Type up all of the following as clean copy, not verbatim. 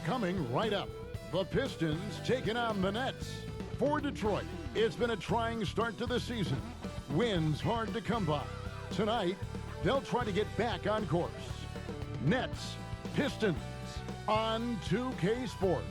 Coming right up, the Pistons taking on the Nets. For Detroit, it's been a trying start to the season. Wins hard to come by. Tonight, they'll try to get back on course. Nets, Pistons on 2K Sports.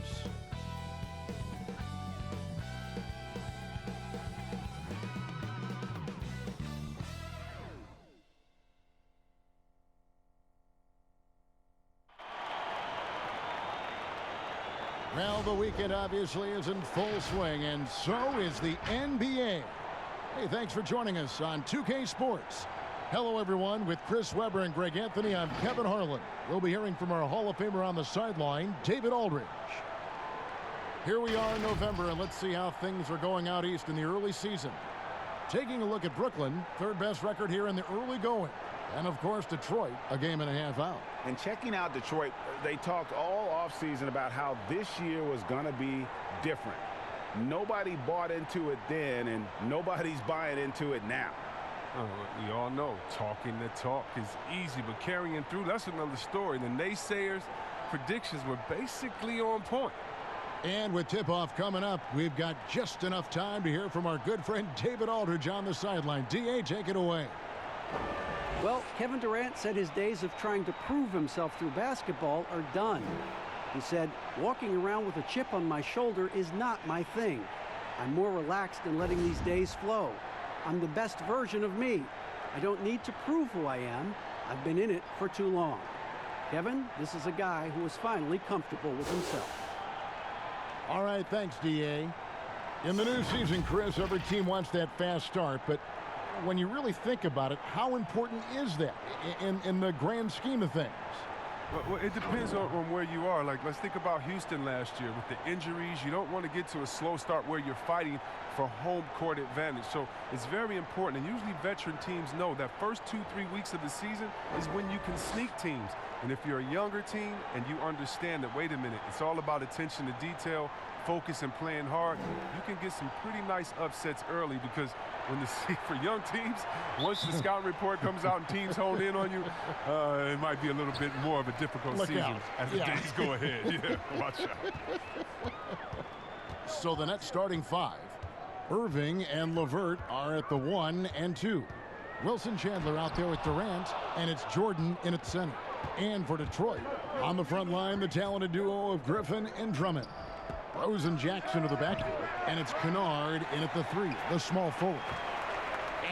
Well, the weekend obviously is in full swing, and so is the NBA. Hey, thanks for joining us on 2K Sports. Hello, everyone. With Chris Webber and Greg Anthony, I'm Kevin Harlan. We'll be hearing from our Hall of Famer on the sideline, David Aldridge. Here we are in November, and let's see how things are going out east in the early season. Taking a look at Brooklyn, third best record here in the early going. And, of course, Detroit, a game and a half out. And checking out Detroit, they talked all offseason about how this year was going to be different. Nobody bought into it then, and nobody's buying into it now. We all know talking the talk is easy, but carrying through, that's another story. The naysayers' predictions were basically on point. And with tip-off coming up, we've got just enough time to hear from our good friend David Aldridge on the sideline. D.A., take it away. Well, Kevin Durant said his days of trying to prove himself through basketball are done. He said, walking around with a chip on my shoulder is not my thing. I'm more relaxed in letting these days flow. I'm the best version of me. I don't need to prove who I am. I've been in it for too long. Kevin, this is a guy who is finally comfortable with himself. All right, thanks, D.A. In the new season, Chris, every team wants that fast start, but when you really think about it, how important is that in the grand scheme of things? Well, it depends on where you are. Like, let's think about Houston last year. With the injuries, you don't want to get to a slow start where you're fighting for home court advantage. So it's very important. And usually veteran teams know that first 2-3 weeks of the season is when you can sneak teams. And if you're a younger team and you understand that, wait a minute, it's all about attention to detail, focus, and playing hard, you can get some pretty nice upsets early, because when for young teams, once the scouting report comes out and teams hone in on you, it might be a little bit more of a difficult season as the days go ahead. Yeah, watch out. So the Nets starting five. Irving and LeVert are at the 1 and 2. Wilson Chandler out there with Durant, and it's Jordan in at center. And for Detroit, on the front line, the talented duo of Griffin and Drummond. Rose and Jackson to the back, and it's Kennard in at the 3, the small forward.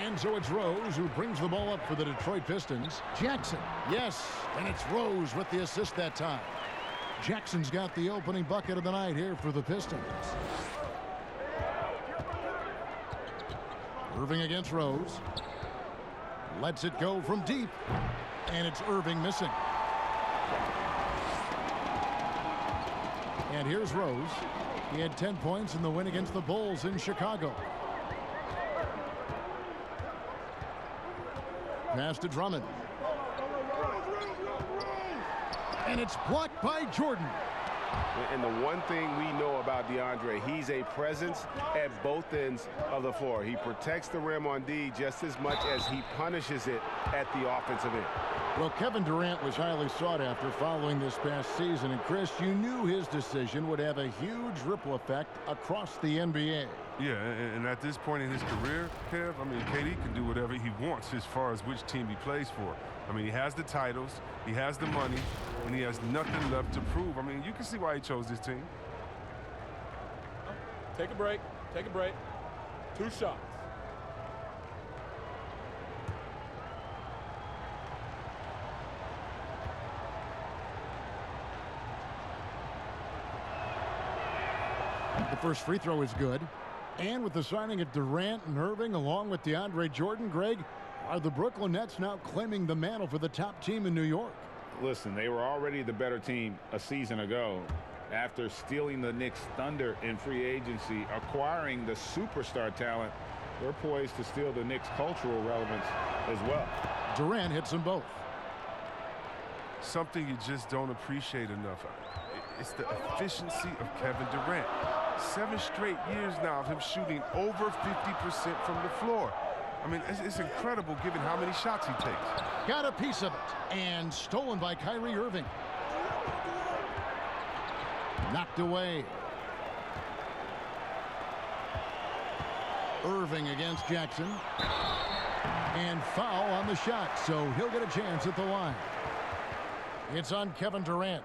And so it's Rose who brings the ball up for the Detroit Pistons. Jackson, yes, and it's Rose with the assist that time. Jackson's got the opening bucket of the night here for the Pistons. Irving against Rose. Lets it go from deep, and it's Irving missing. And here's Rose. He had 10 points in the win against the Bulls in Chicago. Pass to Drummond. And it's blocked by Jordan. And the one thing we know about DeAndre, he's a presence at both ends of the floor. He protects the rim on D just as much as he punishes it at the offensive end. Well, Kevin Durant was highly sought after following this past season. And, Chris, you knew his decision would have a huge ripple effect across the NBA. Yeah, and at this point in his career, Kev, I mean, KD can do whatever he wants as far as which team he plays for. I mean, he has the titles, he has the money, and he has nothing left to prove. I mean, you can see why he chose this team. Take a break. Take a break. 2 shots. The first free throw is good. And with the signing of Durant and Irving along with DeAndre Jordan, Greg, are the Brooklyn Nets now claiming the mantle for the top team in New York? Listen, they were already the better team a season ago. After stealing the Knicks' thunder in free agency, acquiring the superstar talent, they're poised to steal the Knicks' cultural relevance as well. Durant hits them both. Something you just don't appreciate enough. It's the efficiency of Kevin Durant. 7 straight years now of him shooting over 50% from the floor. I mean, it's incredible given how many shots he takes. Got a piece of it, and stolen by Kyrie Irving. Knocked away. Irving against Jackson. And foul on the shot, so he'll get a chance at the line. It's on Kevin Durant.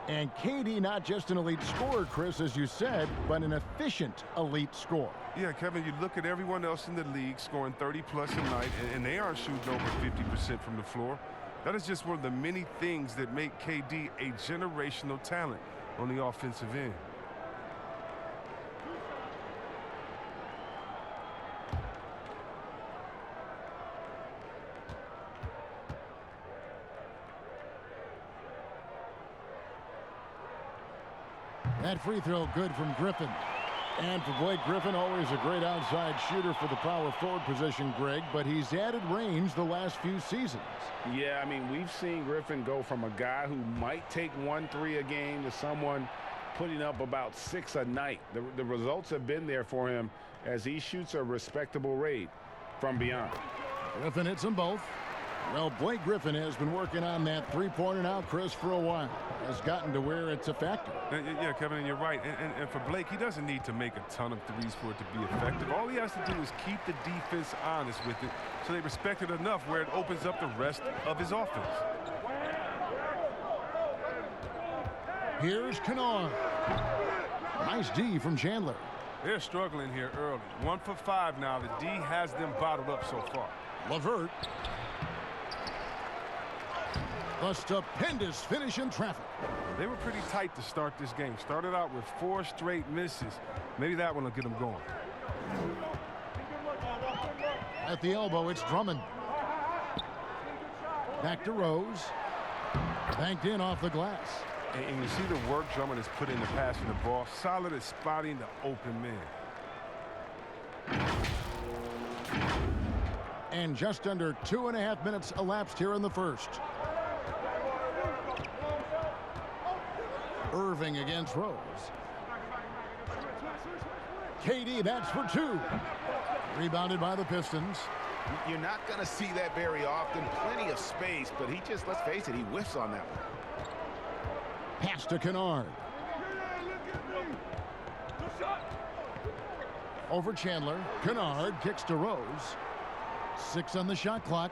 And KD, not just an elite scorer, Chris, as you said, but an efficient elite scorer. Yeah, Kevin, you look at everyone else in the league scoring 30-plus a night, and they aren't shooting over 50% from the floor. That is just one of the many things that make KD a generational talent on the offensive end. That free throw good from Griffin. And for Blake Griffin, always a great outside shooter for the power forward position, Greg, but he's added range the last few seasons. Yeah, I mean, we've seen Griffin go from a guy who might take 1-3 a game to someone putting up about 6 a night. The results have been there for him as he shoots a respectable rate from beyond. Griffin hits them both. Well, Blake Griffin has been working on that three-pointer now, Chris, for a while. Has gotten to where it's a factor. Yeah, Kevin, and you're right. And for Blake, he doesn't need to make a ton of threes for it to be effective. All he has to do is keep the defense honest with it so they respect it enough where it opens up the rest of his offense. Here's Kennard. Nice D from Chandler. They're struggling here early. 1 for 5 now. The D has them bottled up so far. LeVert. A stupendous finish in traffic. They were pretty tight to start this game. Started out with 4 straight misses. Maybe that one will get them going. At the elbow, it's Drummond. Back to Rose. Banked in off the glass. And you see the work Drummond has put into passing the ball. Solid at spotting the open man. And just under 2.5 minutes elapsed here in the first. Irving against Rose. KD, that's for 2. Rebounded by the Pistons. You're not going to see that very often. Plenty of space, but he just, let's face it, he whiffs on that one. Pass to Kennard. Over Chandler. Kennard kicks to Rose. 6 on the shot clock.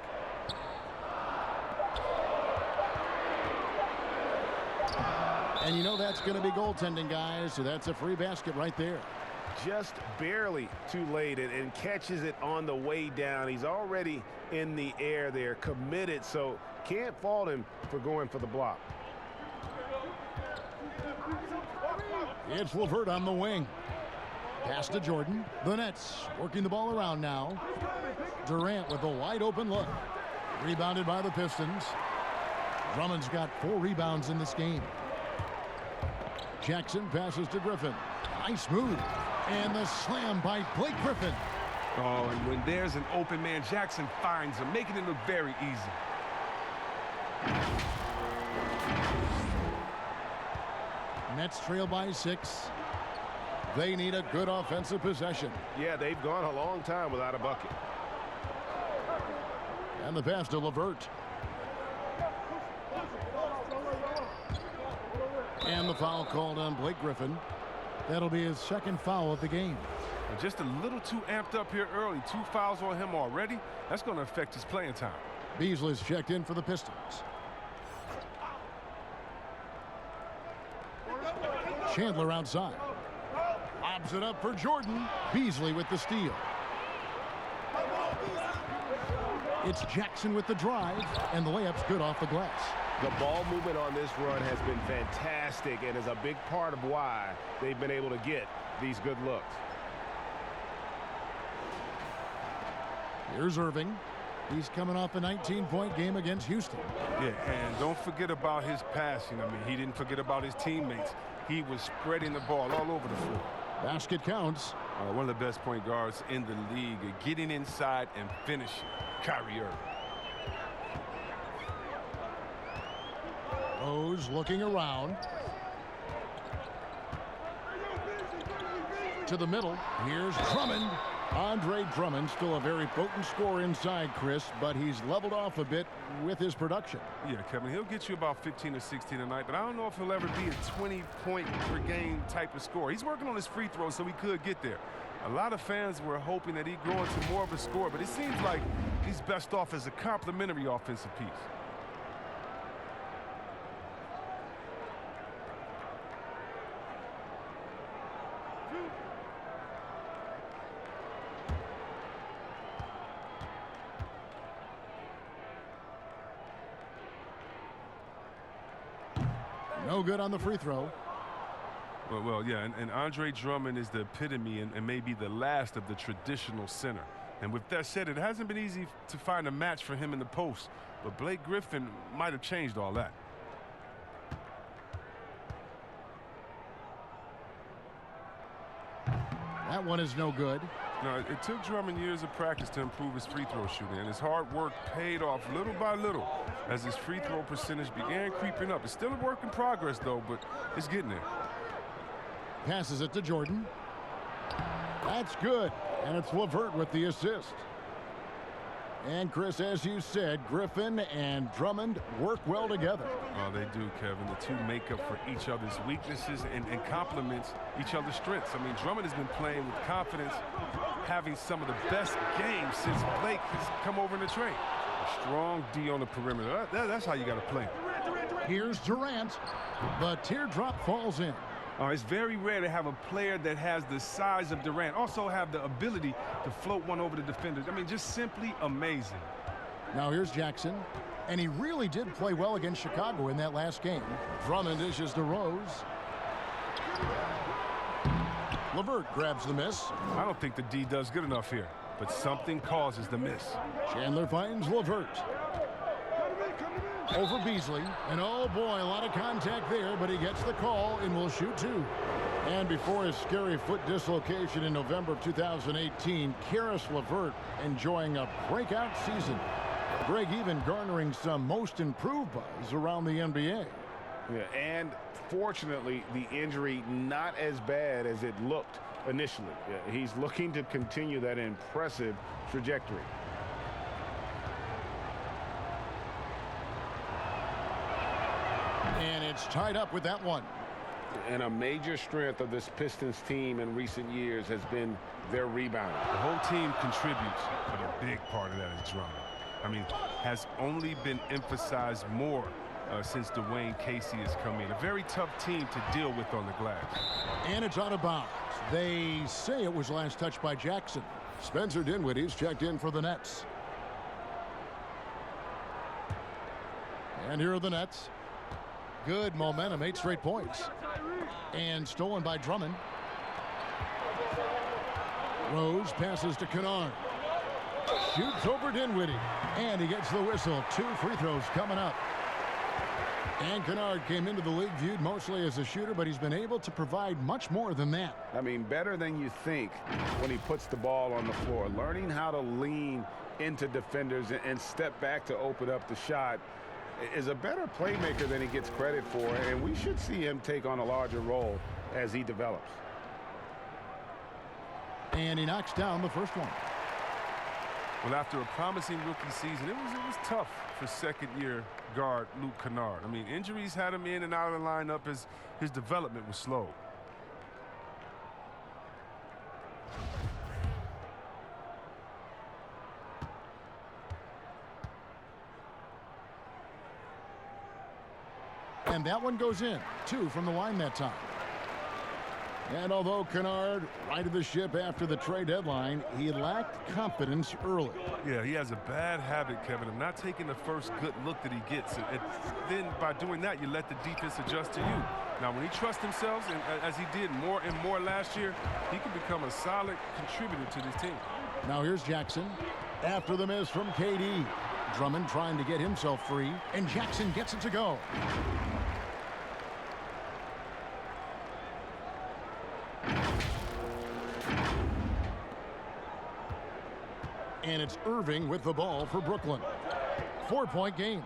And you know that's going to be goaltending, guys, so that's a free basket right there. Just barely too late and catches it on the way down. He's already in the air there, committed, so can't fault him for going for the block. It's LeVert on the wing. Pass to Jordan. The Nets working the ball around now. Durant with a wide open look. Rebounded by the Pistons. Drummond's got 4 rebounds in this game. Jackson passes to Griffin. Nice move. And the slam by Blake Griffin. Oh, and when there's an open man, Jackson finds him, making it look very easy. Nets trail by 6. They need a good offensive possession. Yeah, they've gone a long time without a bucket. And the pass to LeVert. And the foul called on Blake Griffin. That'll be his second foul of the game. And just a little too amped up here early. 2 fouls on him already. That's going to affect his playing time. Beasley's checked in for the Pistons. Chandler outside. Lobs it up for Jordan. Beasley with the steal. It's Jackson with the drive, and the layup's good off the glass. The ball movement on this run has been fantastic and is a big part of why they've been able to get these good looks. Here's Irving. He's coming off a 19-point game against Houston. Yeah, and don't forget about his passing. I mean, he didn't forget about his teammates. He was spreading the ball all over the floor. Basket counts. One of the best point guards in the league, getting inside and finishing. Kyrie Irving. Rose looking around. To the middle. Here's Drummond. Andre Drummond, still a very potent scorer inside, Chris, but he's leveled off a bit with his production. Yeah, Kevin, he'll get you about 15 or 16 a night, but I don't know if he'll ever be a 20-point-per-game type of scorer. He's working on his free throws, so he could get there. A lot of fans were hoping that he'd grow into more of a scorer, but it seems like he's best off as a complementary offensive piece. No good on the free throw. Well, yeah, and Andre Drummond is the epitome and maybe the last of the traditional center. And with that said, it hasn't been easy to find a match for him in the post, but Blake Griffin might have changed all that. That one is no good. Now, it took Drummond years of practice to improve his free throw shooting, and his hard work paid off little by little as his free throw percentage began creeping up. It's still a work in progress, though, but it's getting there. Passes it to Jordan. That's good, and it's LeVert with the assist. And, Chris, as you said, Griffin and Drummond work well together. Oh, they do, Kevin. The two make up for each other's weaknesses and complement each other's strengths. I mean, Drummond has been playing with confidence, having some of the best games since Blake has come over in the trade. A strong D on the perimeter. That's how you got to play. Here's Durant. The teardrop falls in. It's very rare to have a player that has the size of Durant also have the ability to float one over the defenders. I mean, just simply amazing. Now here's Jackson, and he really did play well against Chicago in that last game. Drummond dishes to Rose. LeVert grabs the miss. I don't think the D does good enough here, but something causes the miss. Chandler finds LeVert. Over Beasley, and oh boy, a lot of contact there, but he gets the call and will shoot two. And before his scary foot dislocation in November 2018, Karis LeVert enjoying a breakout season. Greg even garnering some most improved buzz around the NBA. Yeah, and fortunately, the injury not as bad as it looked initially. Yeah, he's looking to continue that impressive trajectory. And it's tied up with that one. And a major strength of this Pistons team in recent years has been their rebounding. The whole team contributes, but a big part of that is Drummond. I mean, has only been emphasized more since Dwayne Casey has come in. A very tough team to deal with on the glass. And it's out of bounds. They say it was last touched by Jackson. Spencer Dinwiddie's checked in for the Nets. And here are the Nets. Good momentum, 8 straight points. And stolen by Drummond. Rose passes to Kennard. Shoots over Dinwiddie. And he gets the whistle. 2 free throws coming up. And Kennard came into the league viewed mostly as a shooter, but he's been able to provide much more than that. I mean, better than you think when he puts the ball on the floor. Learning how to lean into defenders and step back to open up the shot. Is a better playmaker than he gets credit for, and we should see him take on a larger role as he develops. And he knocks down the first one. Well, after a promising rookie season, it was tough for second-year guard Luke Kennard. I mean, injuries had him in and out of the lineup as his development was slow. And that one goes in. 2 from the line that time. And although Kennard righted the ship after the trade deadline, he lacked confidence early. Yeah, he has a bad habit, Kevin, of not taking the first good look that he gets. And then by doing that, you let the defense adjust to you. Now, when he trusts himself, and as he did more and more last year, he can become a solid contributor to this team. Now here's Jackson. After the miss from KD. Drummond trying to get himself free, and Jackson gets it to go. And it's Irving with the ball for Brooklyn. 4-point game.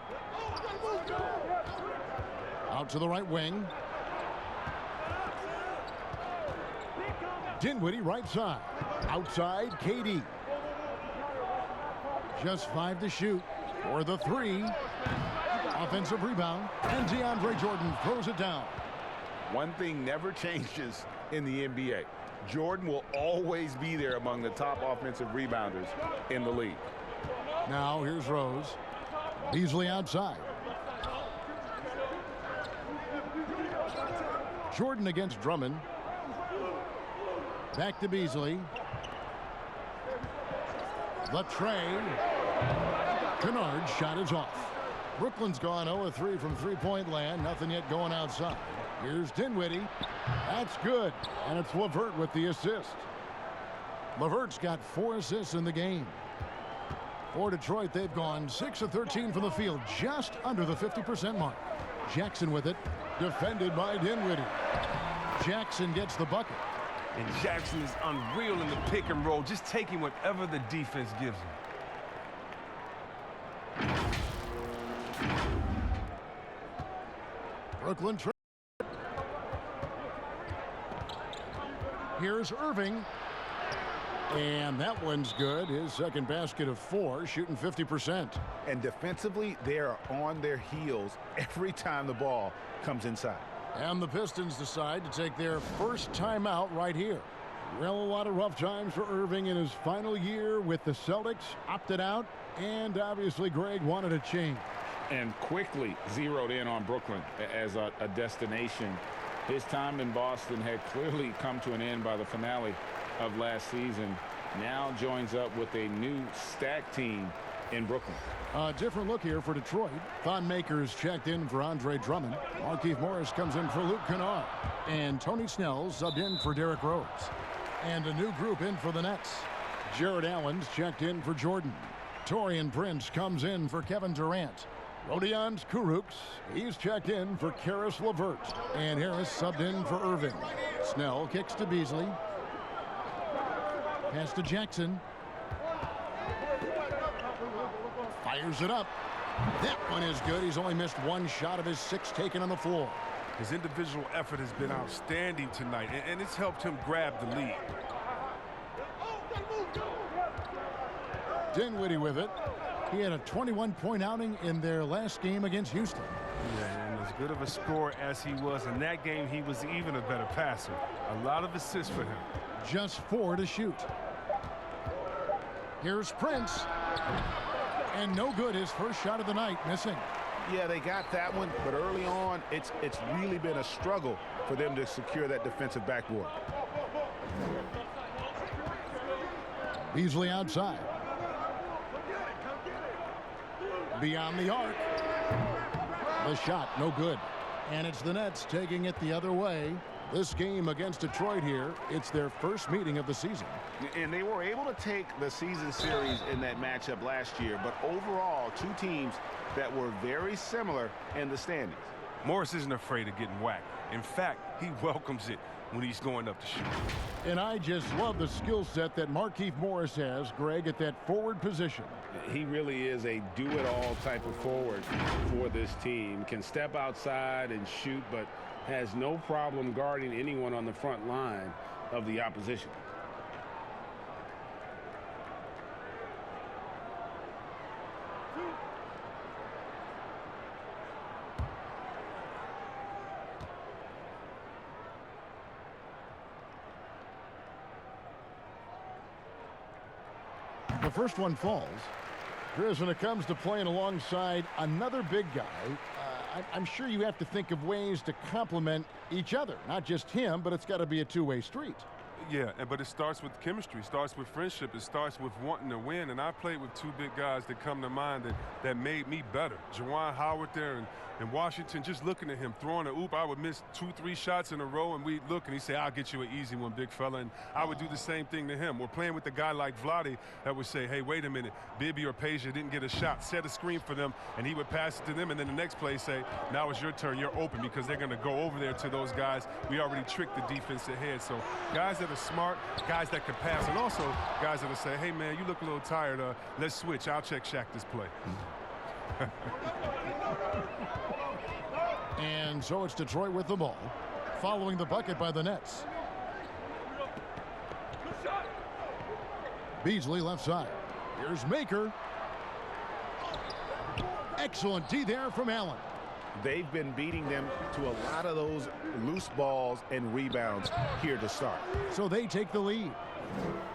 Out to the right wing. Dinwiddie right side. Outside, KD. Just 5 to shoot for the 3. Offensive rebound, and DeAndre Jordan throws it down. One thing never changes in the NBA. Jordan will always be there among the top offensive rebounders in the league. Now here's Rose. Beasley outside. Jordan against Drummond. Back to Beasley. The tray. Kennard's shot is off. Brooklyn's gone 0-3 from three-point land. Nothing yet going outside. Here's Dinwiddie. That's good. And it's LeVert with the assist. LeVert's got 4 assists in the game. For Detroit, they've gone 6 of 13 from the field, just under the 50% mark. Jackson with it, defended by Dinwiddie. Jackson gets the bucket. And Jackson is unreal in the pick and roll, just taking whatever the defense gives him. Brooklyn. Here's Irving. And that one's good. His second basket of 4, shooting 50%. And defensively, they are on their heels every time the ball comes inside. And the Pistons decide to take their first timeout right here. Well, a lot of rough times for Irving in his final year with the Celtics. Opted out, and obviously Greg wanted a change. And quickly zeroed in on Brooklyn as a destination. His time in Boston had clearly come to an end by the finale of last season. Now joins up with a new stacked team in Brooklyn. A different look here for Detroit. Thon Maker's checked in for Andre Drummond. Markieff Morris comes in for Luke Kennard. And Tony Snell subbed in for Derrick Rose. And a new group in for the Nets. Jared Allen's checked in for Jordan. Taurean Prince comes in for Kevin Durant. Rodion Kurucs, he's checked in for Karis LeVert. And Harris subbed in for Irving. Snell kicks to Beasley. Pass to Jackson. Fires it up. That one is good. He's only missed 1 shot of his 6 taken on the floor. His individual effort has been outstanding tonight, and it's helped him grab the lead. Dinwiddie with it. He had a 21-point outing in their last game against Houston. Yeah, and as good of a scorer as he was in that game, he was even a better passer. A lot of assists for him. Just 4 to shoot. Here's Prince. And no good. His first shot of the night, missing. Yeah, they got that one, but early on, it's really been a struggle for them to secure that defensive backboard. Beasley outside. Beyond the arc. The shot, no good. And it's the Nets taking it the other way. This game against Detroit here, it's their first meeting of the season. And they were able to take the season series in that matchup last year, but overall, 2 teams that were very similar in the standings. Morris isn't afraid of getting whacked. In fact, he welcomes it when he's going up to shoot. And I just love the skill set that Markieff Morris has, Greg, at that forward position. He really is a do-it-all type of forward for this team. Can step outside and shoot, but has no problem guarding anyone on the front line of the opposition. The first one falls. Chris, when it comes to playing alongside another big guy, I'm sure you have to think of ways to complement each other. Not just him, but it's got to be a two-way street. Yeah, but it starts with chemistry. It starts with friendship. It starts with wanting to win. And I played with 2 big guys that come to mind that made me better. Juwan Howard there in Washington, just looking at him, throwing a oop. I would miss 2-3 shots in a row, and we'd look, and he'd say, I'll get you an easy one, big fella. And I would do the same thing to him. We're playing with a guy like Vlade that would say, hey, wait a minute, Bibby or Peja didn't get a shot. Set a screen for them, and he would pass it to them. And then the next play say, now it's your turn. You're open, because they're going to go over there to those guys. We already tricked the defense ahead. So guys that are smart, guys that can pass, and also guys that will say, hey, man, you look a little tired. Let's switch. I'll check Shaq this play. And so it's Detroit with the ball, following the bucket by the Nets. Beasley left side. Here's Maker. Excellent D there from Allen. They've been beating them to a lot of those loose balls and rebounds here to start. So they take the lead.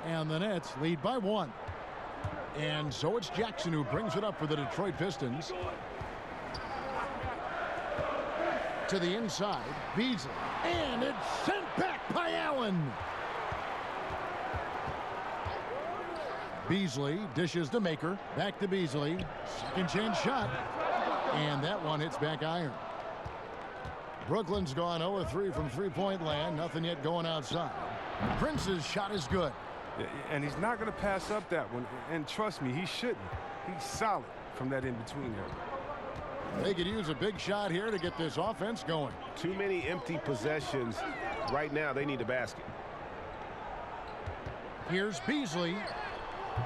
And the Nets lead by 1. And so it's Jackson who brings it up for the Detroit Pistons. To the inside, Beasley. And it's sent back by Allen. Beasley dishes to Maker. Back to Beasley. Second chance shot. And that one hits back iron. Brooklyn's gone 0-3 from three-point land. Nothing yet going outside. Prince's shot is good. And he's not going to pass up that one. And trust me, he shouldn't. He's solid from that in-between there. They could use a big shot here to get this offense going. Too many empty possessions. Right now, they need a basket. Here's Beasley.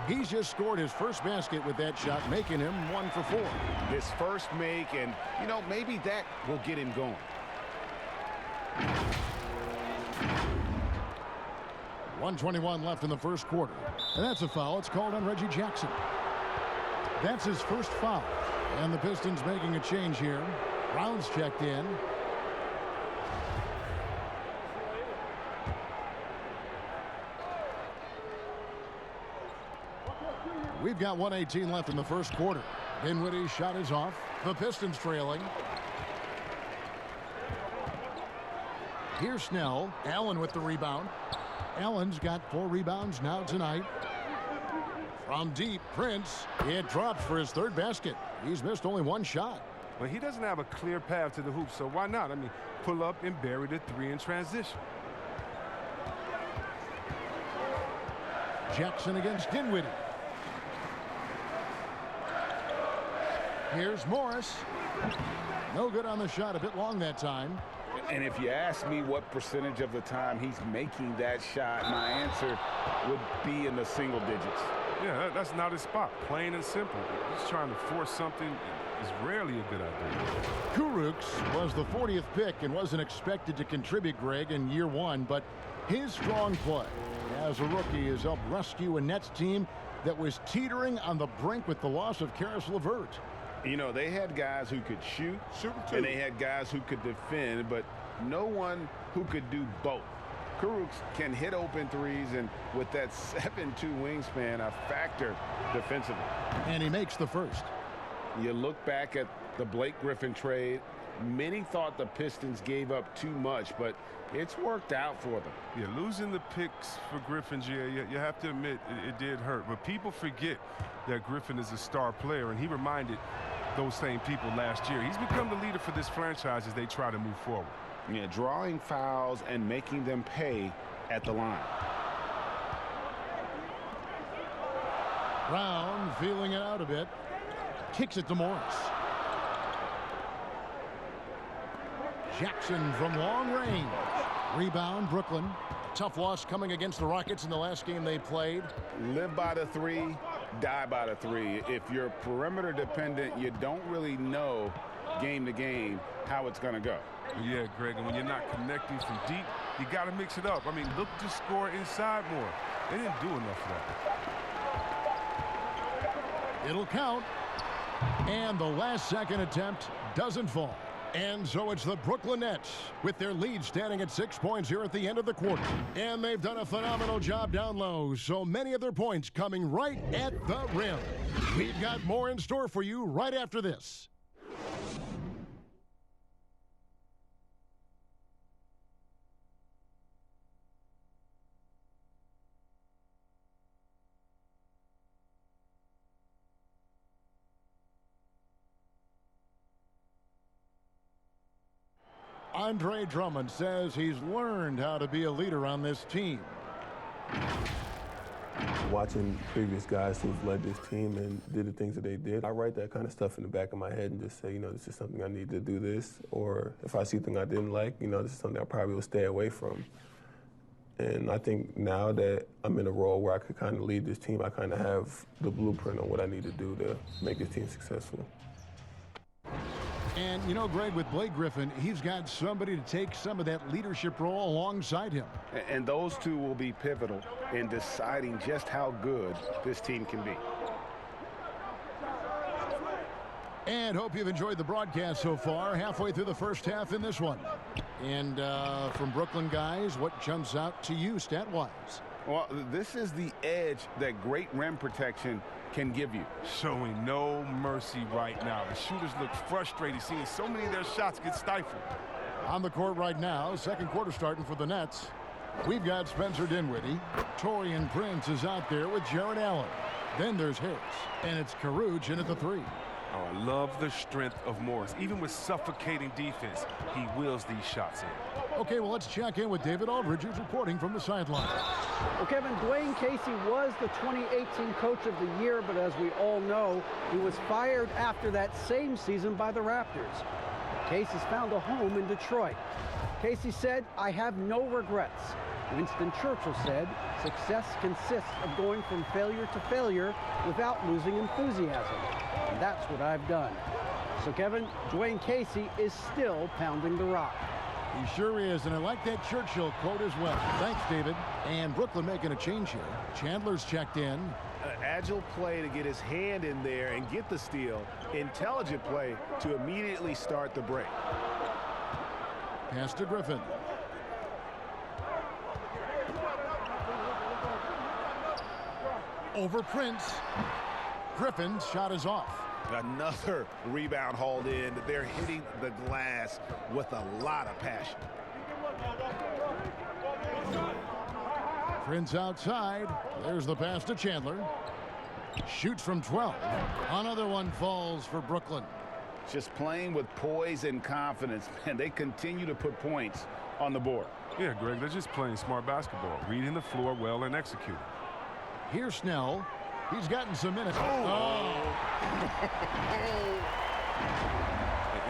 He's just scored his first basket with that shot, making him 1 for 4. His first make, and, you know, maybe that will get him going. .121 left in the first quarter. And that's a foul. It's called on Reggie Jackson. That's his first foul. And the Pistons making a change here. Brown's checked in. We've got 1:18 left in the first quarter. Dinwiddie's shot is off. The Pistons trailing. Here's Snell. Allen with the rebound. Allen's got 4 rebounds now tonight. From deep, Prince. It drops for his third basket. He's missed only 1 shot. Well, he doesn't have a clear path to the hoop, so why not? I mean, pull up and bury the 3 in transition. Jackson against Dinwiddie. Here's Morris. No good on the shot. A bit long that time. And if you ask me what percentage of the time he's making that shot, my answer would be in the single digits. Yeah, that's not his spot. Plain and simple. Just trying to force something is rarely a good idea. Kurucs was the 40th pick and wasn't expected to contribute, Greg, in year 1, but his strong play as a rookie has helped rescue a Nets team that was teetering on the brink with the loss of Karis LeVert. You know, they had guys who could shoot, and they had guys who could defend, but no one who could do both. Kurucs can hit open threes, and with that 7'2" wingspan, a factor defensively. And he makes the first. You look back at the Blake Griffin trade, many thought the Pistons gave up too much, but it's worked out for them. Yeah, losing the picks for Griffin, you have to admit it did hurt. But people forget that Griffin is a star player, and he reminded those same people last year. He's become the leader for this franchise as they try to move forward. Yeah, drawing fouls and making them pay at the line. Brown feeling it out a bit. Kicks it to Morris. Jackson from long range. Rebound, Brooklyn. Tough loss coming against the Rockets in the last game they played. Live by the 3, die by the 3. If you're perimeter dependent, you don't really know game to game how it's going to go. Yeah, Greg, and when you're not connecting from deep, you got to mix it up. I mean, look to score inside more. They didn't do enough for that. It'll count. And the last second attempt doesn't fall. And so it's the Brooklyn Nets with their lead standing at 6 points here at the end of the quarter. And they've done a phenomenal job down low. So many of their points coming right at the rim. We've got more in store for you right after this. Andre Drummond says he's learned how to be a leader on this team. Watching previous guys who've led this team and did the things that they did, I write that kind of stuff in the back of my head and just say, you know, this is something I need to do this. Or if I see something I didn't like, you know, this is something I probably will stay away from. And I think now that I'm in a role where I could kind of lead this team, I kind of have the blueprint on what I need to do to make this team successful. And, you know, Greg, with Blake Griffin, he's got somebody to take some of that leadership role alongside him. And those two will be pivotal in deciding just how good this team can be. And hope you've enjoyed the broadcast so far. Halfway through the first half in this one. And from Brooklyn, guys, what jumps out to you stat-wise? Well, this is the edge that great rim protection can give you. Showing no mercy right now. The shooters look frustrated, seeing so many of their shots get stifled. On the court right now, second quarter starting for the Nets. We've got Spencer Dinwiddie. Taurean Prince is out there with Jared Allen. Then there's Harris. And it's Caruge in at the 3. Oh, I love the strength of Morris. Even with suffocating defense, he wheels these shots in. Okay, well, let's check in with David Aldridge, who's reporting from the sideline. Well, Kevin, Dwayne Casey was the 2018 Coach of the Year, but as we all know, he was fired after that same season by the Raptors. Casey's found a home in Detroit. Casey said, "I have no regrets." Winston Churchill said, "Success consists of going from failure to failure without losing enthusiasm. And that's what I've done." So, Kevin, Dwayne Casey is still pounding the rock. He sure is, and I like that Churchill quote as well. Thanks, David. And Brooklyn making a change here. Chandler's checked in. Agile play to get his hand in there and get the steal. Intelligent play to immediately start the break. Pass to Griffin. Over Prince. Griffin's shot is off. Another rebound hauled in. They're hitting the glass with a lot of passion. Prince outside. There's the pass to Chandler. Shoots from 12. Another one falls for Brooklyn. Just playing with poise and confidence, and they continue to put points on the board. Yeah, Greg, they're just playing smart basketball, reading the floor well and executing. Here's Snell. He's gotten some minutes. And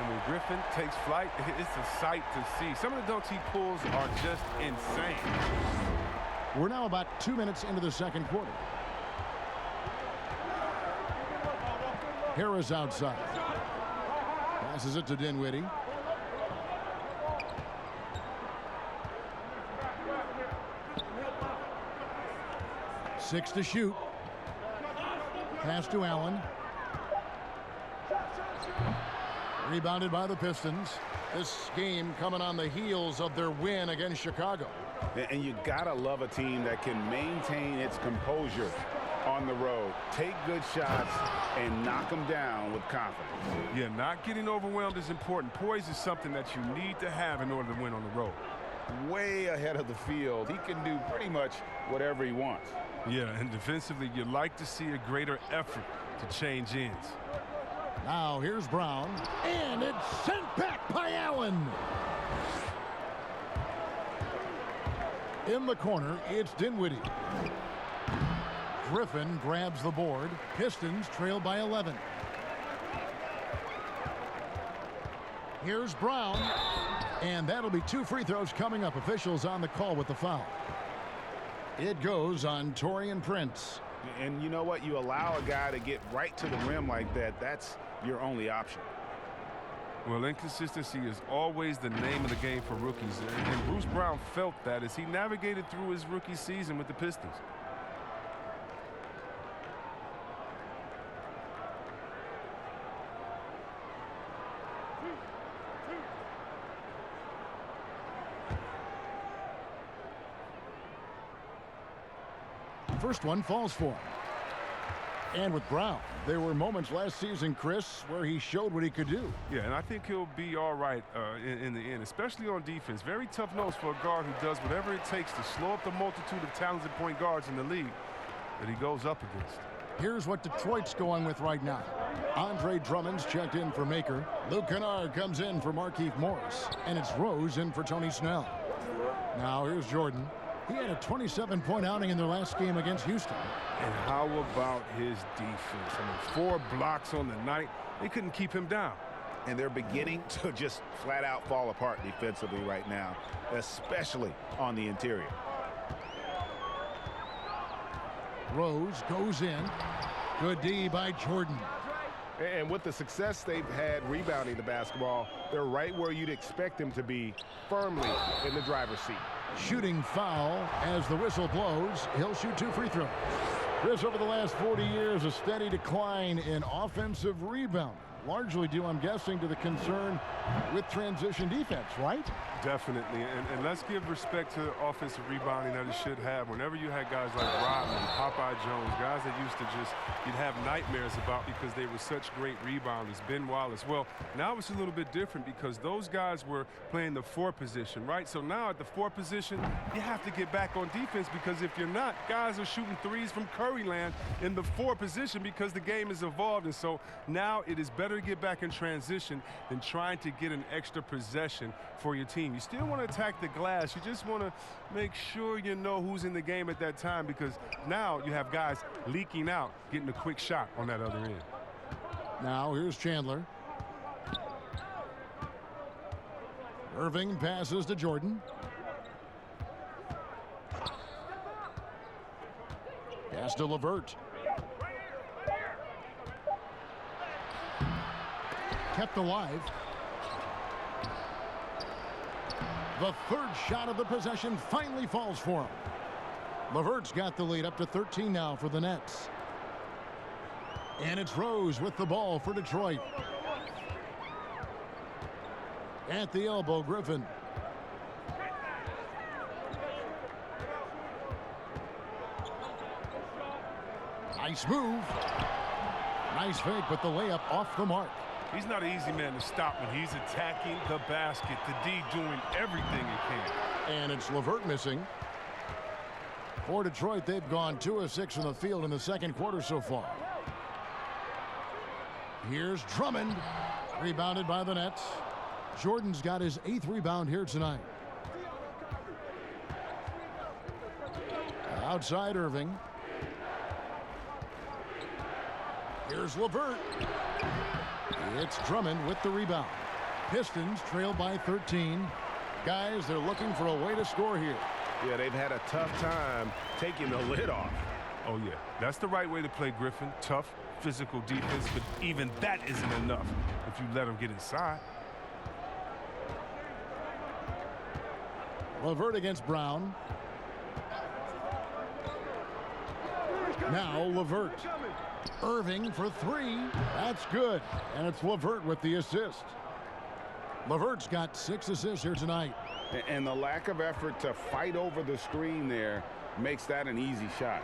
when Griffin takes flight, it's a sight to see. Some of the dunks he pulls are just insane. We're now about 2 minutes into the second quarter. Harris outside. Passes it to Dinwiddie. Six to shoot. Pass to Allen. Rebounded by the Pistons. This game coming on the heels of their win against Chicago. And you gotta love a team that can maintain its composure on the road, take good shots, and knock them down with confidence. Yeah, not getting overwhelmed is important. Poise is something that you need to have in order to win on the road. Way ahead of the field. He can do pretty much whatever he wants. Yeah, and defensively, you'd like to see a greater effort to change ends. Now here's Brown, and it's sent back by Allen. In the corner, it's Dinwiddie. Griffin grabs the board. Pistons trail by 11. Here's Brown, and that'll be 2 free throws coming up. Officials on the call with the foul. It goes on Taurean Prince. And you know what? You allow a guy to get right to the rim like that. That's your only option. Well, inconsistency is always the name of the game for rookies. And Bruce Brown felt that as he navigated through his rookie season with the Pistons. First one falls for him. And with Brown, there were moments last season, Chris, where he showed what he could do. Yeah, and I think he'll be all right in the end, especially on defense. Very tough nose for a guard who does whatever it takes to slow up the multitude of talented point guards in the league that he goes up against. Here's what Detroit's going with right now. Andre Drummond's checked in for Maker. Luke Kennard comes in for Markieff Morris. And it's Rose in for Tony Snell. Now here's Jordan. He had a 27-point outing in their last game against Houston. And how about his defense? I mean, 4 blocks on the night. They couldn't keep him down. And they're beginning to just flat out fall apart defensively right now, especially on the interior. Rose goes in. Good D by Jordan. And with the success they've had rebounding the basketball, they're right where you'd expect them to be, firmly in the driver's seat. Shooting foul as the whistle blows. He'll shoot 2 free throws. Chris, over the last 40 years, a steady decline in offensive rebound. Largely due, I'm guessing, to the concern with transition defense, right? Definitely, and let's give respect to the offensive rebounding that it should have. Whenever you had guys like Rodman, Popeye Jones, guys that used to you'd have nightmares about because they were such great rebounders, Ben Wallace. Well, now it's a little bit different because those guys were playing the 4 position, right? So now at the 4 position, you have to get back on defense because if you're not, guys are shooting threes from Curry land in the 4 position because the game has evolved. And so now it is better to get back in transition than trying to get an extra possession for your team. You still want to attack the glass. You just want to make sure you know who's in the game at that time because now you have guys leaking out, getting a quick shot on that other end. Now here's Chandler. Irving passes to Jordan. Pass to LeVert. Kept alive. The 3rd shot of the possession finally falls for him. LeVert's got the lead up to 13 now for the Nets. And it's Rose with the ball for Detroit. At the elbow, Griffin. Nice move. Nice fake, but the layup off the mark. He's not an easy man to stop when he's attacking the basket. The D doing everything he can. And it's LeVert missing. For Detroit, they've gone 2 of 6 from the field in the second quarter so far. Here's Drummond. Rebounded by the Nets. Jordan's got his 8th rebound here tonight. Outside Irving. Here's LeVert. It's Drummond with the rebound. Pistons trail by 13. Guys, they're looking for a way to score here. Yeah, they've had a tough time taking the lid off. Oh, yeah. That's the right way to play Griffin. Tough, physical defense, but even that isn't enough if you let them get inside. LeVert against Brown. Now LeVert. Irving for 3. That's good. And it's LeVert with the assist. LeVert's got 6 assists here tonight. And the lack of effort to fight over the screen there makes that an easy shot.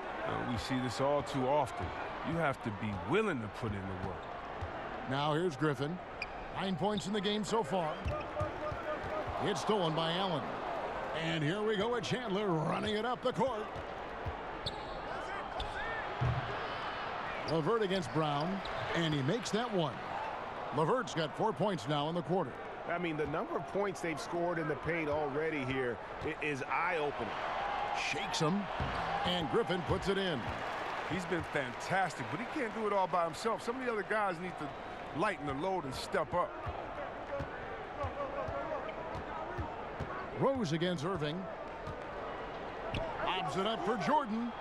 We see this all too often. You have to be willing to put in the work. Now here's Griffin. 9 points in the game so far. It's stolen by Allen. And here we go with Chandler running it up the court. LeVert against Brown, and he makes that one. LeVert's got 4 points now in the quarter. I mean, the number of points they've scored in the paint already here is eye-opening. Shakes him, and Griffin puts it in. He's been fantastic, but he can't do it all by himself. Some of the other guys need to lighten the load and step up. Rose against Irving. Lobs it up for Jordan.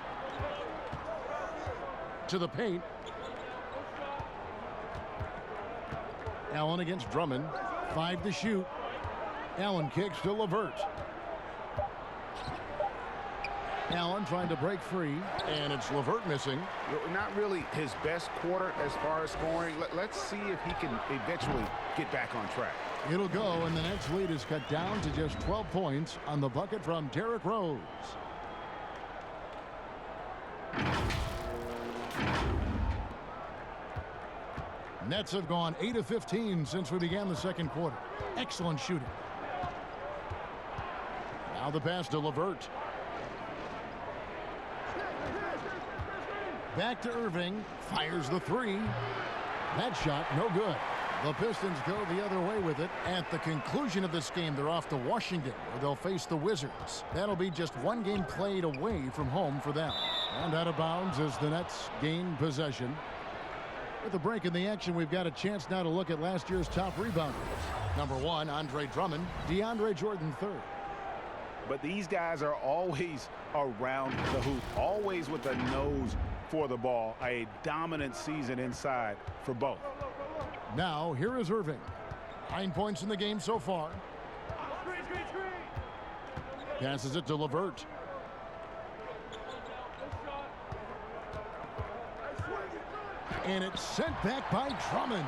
To the paint. Allen against Drummond. 5 to shoot. Allen kicks to LeVert. Allen trying to break free, and it's LeVert missing. Not really his best quarter as far as scoring. Let's see if he can eventually get back on track. It'll go, and the Nets lead is cut down to just 12 points on the bucket from Derrick Rose. Nets have gone 8 of 15 since we began the second quarter. Excellent shooting. Now the pass to LeVert. Back to Irving. Fires the 3. That shot, no good. The Pistons go the other way with it. At the conclusion of this game, they're off to Washington, where they'll face the Wizards. That'll be just 1 game played away from home for them. And out of bounds as the Nets gain possession. With a break in the action, we've got a chance now to look at last year's top rebounders. Number 1, Andre Drummond. DeAndre Jordan, 3rd. But these guys are always around the hoop, always with a nose for the ball. A dominant season inside for both. Now, here is Irving. 9 points in the game so far. Passes it to LeVert. And it's sent back by Drummond.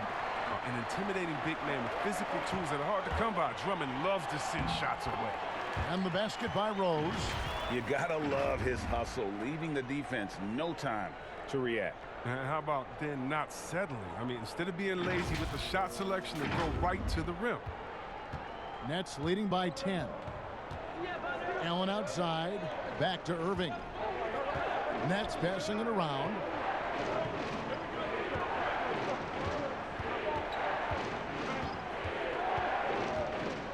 An intimidating big man with physical tools that are hard to come by. Drummond loves to send shots away. And the basket by Rose. You gotta love his hustle, leaving the defense no time to react. And how about then not settling? I mean, instead of being lazy with the shot selection, they go right to the rim. Nets leading by 10. Allen outside, back to Irving. Nets passing it around.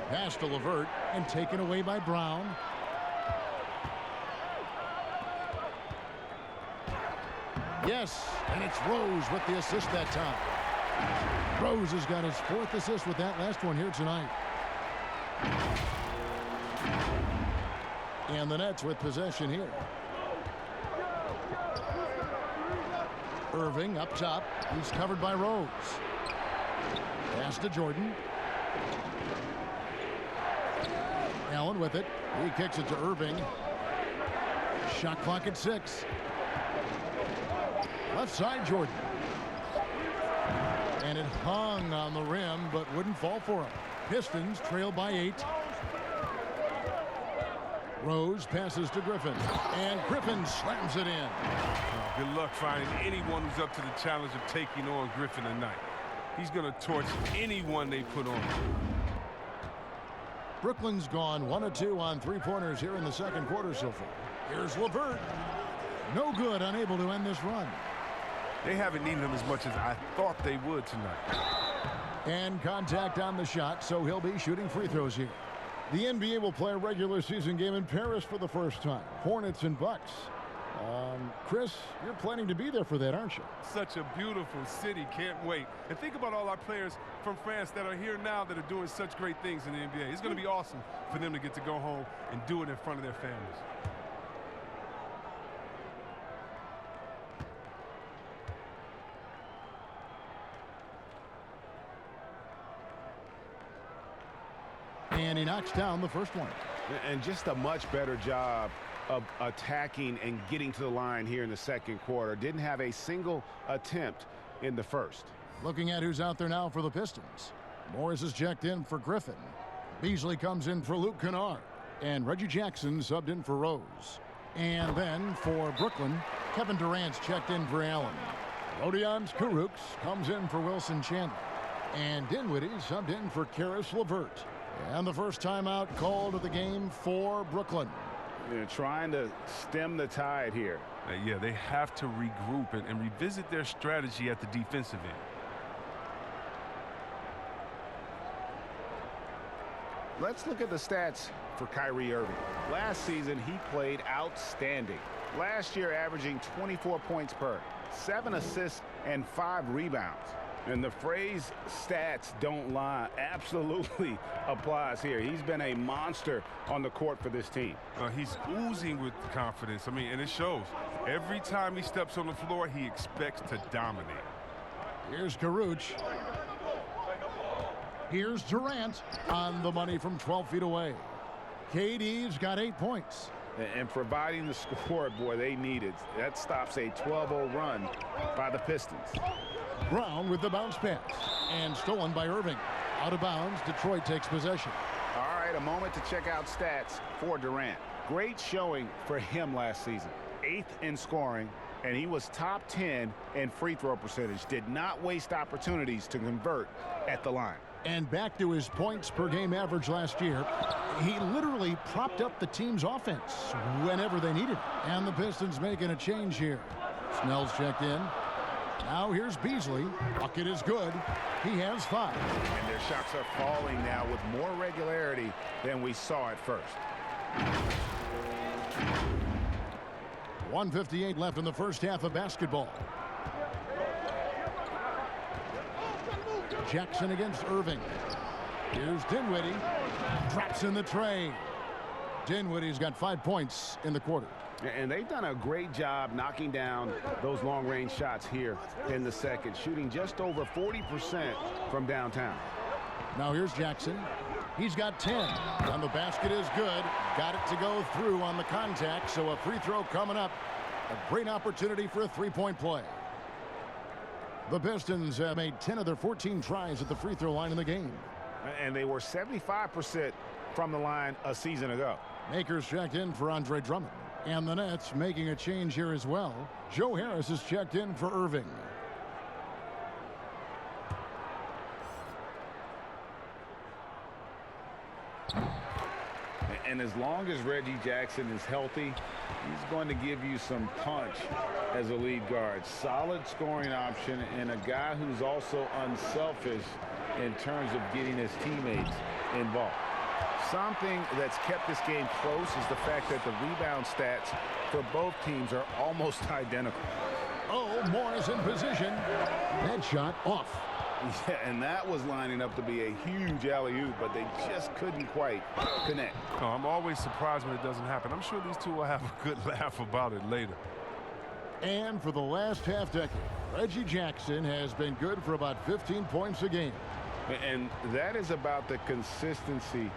Pass to LeVert and taken away by Brown. Yes, and it's Rose with the assist that time. Rose has got his 4th assist with that last one here tonight. And the Nets with possession here. Irving up top. He's covered by Rose. Pass to Jordan. Allen with it. He kicks it to Irving. Shot clock at 6. Left side, Jordan. And it hung on the rim, but wouldn't fall for him. Pistons trail by 8. Rose passes to Griffin. And Griffin slams it in. Good luck finding anyone who's up to the challenge of taking on Griffin tonight. He's going to torch anyone they put on. Brooklyn's gone 1 of 2 on 3-pointers here in the second quarter so far. Here's LeVert. No good, unable to end this run. They haven't needed him as much as I thought they would tonight. And contact on the shot, so he'll be shooting free throws here. The NBA will play a regular season game in Paris for the first time. Hornets and Bucks. Chris, you're planning to be there for that, aren't you? Such a beautiful city. Can't wait. And think about all our players from France that are here now that are doing such great things in the NBA. It's going to be awesome for them to get to go home and do it in front of their families. And he knocks down the first one. And just a much better job of attacking and getting to the line here in the second quarter. Didn't have a single attempt in the first. Looking at who's out there now for the Pistons. Morris is checked in for Griffin. Beasley comes in for Luke Kennard. And Reggie Jackson subbed in for Rose. And then for Brooklyn, Kevin Durant's checked in for Allen. Rodions Kurucs comes in for Wilson Chandler. And Dinwiddie subbed in for Karis LeVert. And the first timeout called of the game for Brooklyn. They're trying to stem the tide here. Yeah, they have to regroup and revisit their strategy at the defensive end. Let's look at the stats for Kyrie Irving. Last season, he played outstanding. Last year, averaging 24 points per, 7 assists, and 5 rebounds. And the phrase stats don't lie absolutely applies here. He's been a monster on the court for this team. He's oozing with confidence. I mean, and it shows. Every time he steps on the floor, he expects to dominate. Here's Kurucs. Here's Durant on the money from 12 feet away. KD's got 8 points. And providing the score, boy, they needed. That stops a 12-0 run by the Pistons. Brown with the bounce pass. And stolen by Irving. Out of bounds, Detroit takes possession. All right, a moment to check out stats for Durant. Great showing for him last season. 8th in scoring, and he was top 10 in free throw percentage. Did not waste opportunities to convert at the line. And back to his points per game average last year. He literally propped up the team's offense whenever they needed it. And the Pistons making a change here. Snell's checked in. Now here's Beasley. Bucket is good. He has 5. And their shots are falling now with more regularity than we saw at first. 1:58 left in the first half of basketball. Jackson against Irving. Here's Dinwiddie. Drops in the tray. Dinwiddie's got 5 points in the quarter. And they've done a great job knocking down those long-range shots here in the second, shooting just over 40% from downtown. Now here's Jackson. He's got 10, and the basket is good. Got it to go through on the contact, so a free throw coming up. A great opportunity for a three-point play. The Pistons have made 10 of their 14 tries at the free throw line in the game. And they were 75% from the line a season ago. Makers checked in for Andre Drummond. And the Nets making a change here as well. Joe Harris is checked in for Irving. And as long as Reggie Jackson is healthy, he's going to give you some punch as a lead guard. Solid scoring option and a guy who's also unselfish in terms of getting his teammates involved. Something that's kept this game close is the fact that the rebound stats for both teams are almost identical. Oh, Morris in position. That shot off. Yeah, and that was lining up to be a huge alley-oop, but they just couldn't quite connect. Oh, I'm always surprised when it doesn't happen. I'm sure these two will have a good laugh about it later. And for the last half decade, Reggie Jackson has been good for about 15 points a game. And that is about the consistency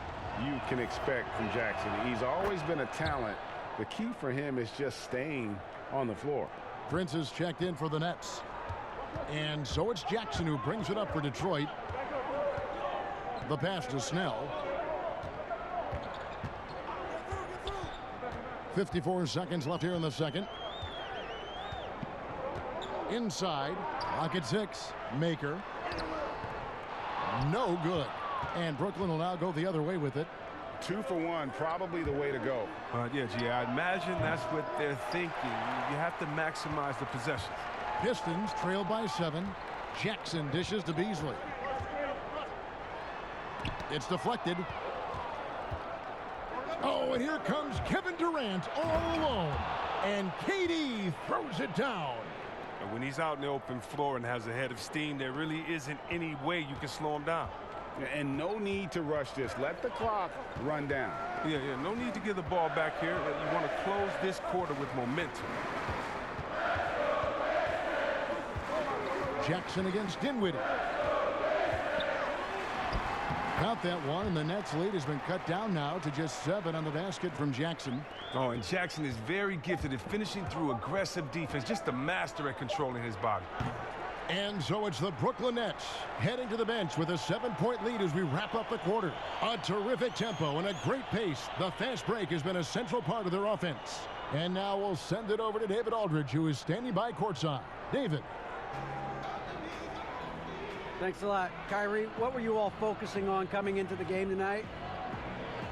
you can expect from Jackson. He's always been a talent. The key for him is just staying on the floor. Prince is checked in for the Nets. And so it's Jackson who brings it up for Detroit. The pass to Snell. 54 seconds left here in the second. Inside. Clock at 6. Maker. No good. And Brooklyn will now go the other way with it. 2 for 1, probably the way to go. Yeah, G, I imagine that's what they're thinking. You have to maximize the possessions. Pistons trail by 7. Jackson dishes to Beasley. It's deflected. Oh, and here comes Kevin Durant all alone. And KD throws it down. And when he's out in the open floor and has a head of steam, there really isn't any way you can slow him down. And no need to rush this. Let the clock run down. Yeah, no need to give the ball back here. You want to close this quarter with momentum. Jackson against Dinwiddie. Count that one, and the Nets lead has been cut down now to just 7 on the basket from Jackson. Oh, and Jackson is very gifted at finishing through aggressive defense, just a master at controlling his body. And so it's the Brooklyn Nets heading to the bench with a 7-point lead as we wrap up the quarter. A terrific tempo and a great pace. The fast break has been a central part of their offense. And now we'll send it over to David Aldridge, who is standing by courtside. David. Thanks a lot. Kyrie, what were you all focusing on coming into the game tonight?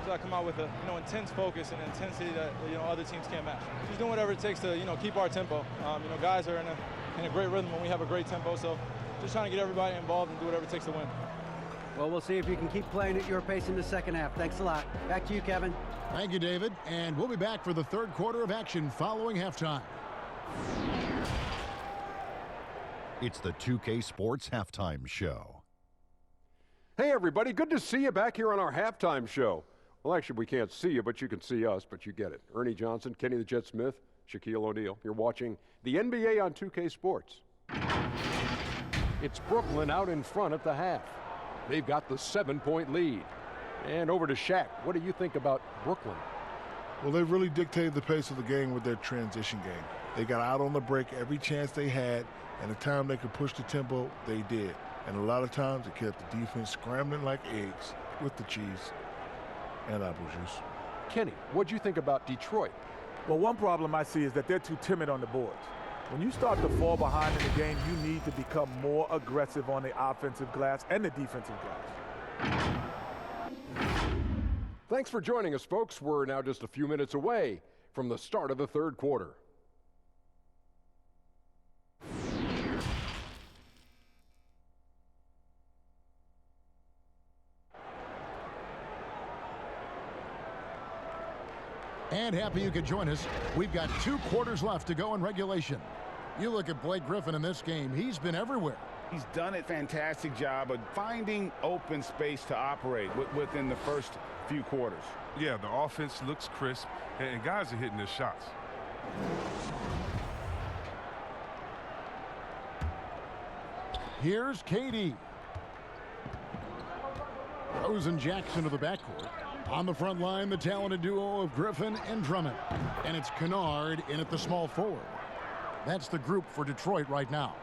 So I come out with a intense focus and intensity that other teams can't match. Just doing whatever it takes to keep our tempo. Guys are in a great rhythm when we have a great tempo, so just trying to get everybody involved and do whatever it takes to win. Well, we'll see if you can keep playing at your pace in the second half. Thanks a lot. Back to you, Kevin. Thank you, David. And we'll be back for the third quarter of action following halftime. It's the 2K Sports Halftime Show. Hey, everybody. Good to see you back here on our halftime show. Well, actually, we can't see you, but you can see us, but you get it. Ernie Johnson, Kenny the Jet Smith, Shaquille O'Neal. You're watching the NBA on 2K Sports. It's Brooklyn out in front at the half. They've got the 7-point lead. And over to Shaq. What do you think about Brooklyn? Well, they really dictated the pace of the game with their transition game. They got out on the break every chance they had, and the time they could push the tempo, they did. And a lot of times it kept the defense scrambling like eggs with the cheese and apple juice. Kenny, what'd you think about Detroit? Well, one problem I see is that they're too timid on the boards. When you start to fall behind in the game, you need to become more aggressive on the offensive glass and the defensive glass. Thanks for joining us, folks. We're now just a few minutes away from the start of the third quarter. And happy you could join us. We've got 2 quarters left to go in regulation. You look at Blake Griffin in this game. He's been everywhere. He's done a fantastic job of finding open space to operate within the first few quarters. Yeah, the offense looks crisp, and guys are hitting their shots. Here's Katie. Rose and Jackson to the backcourt. On the front line, the talented duo of Griffin and Drummond. And it's Kennard in at the small forward. That's the group for Detroit right now.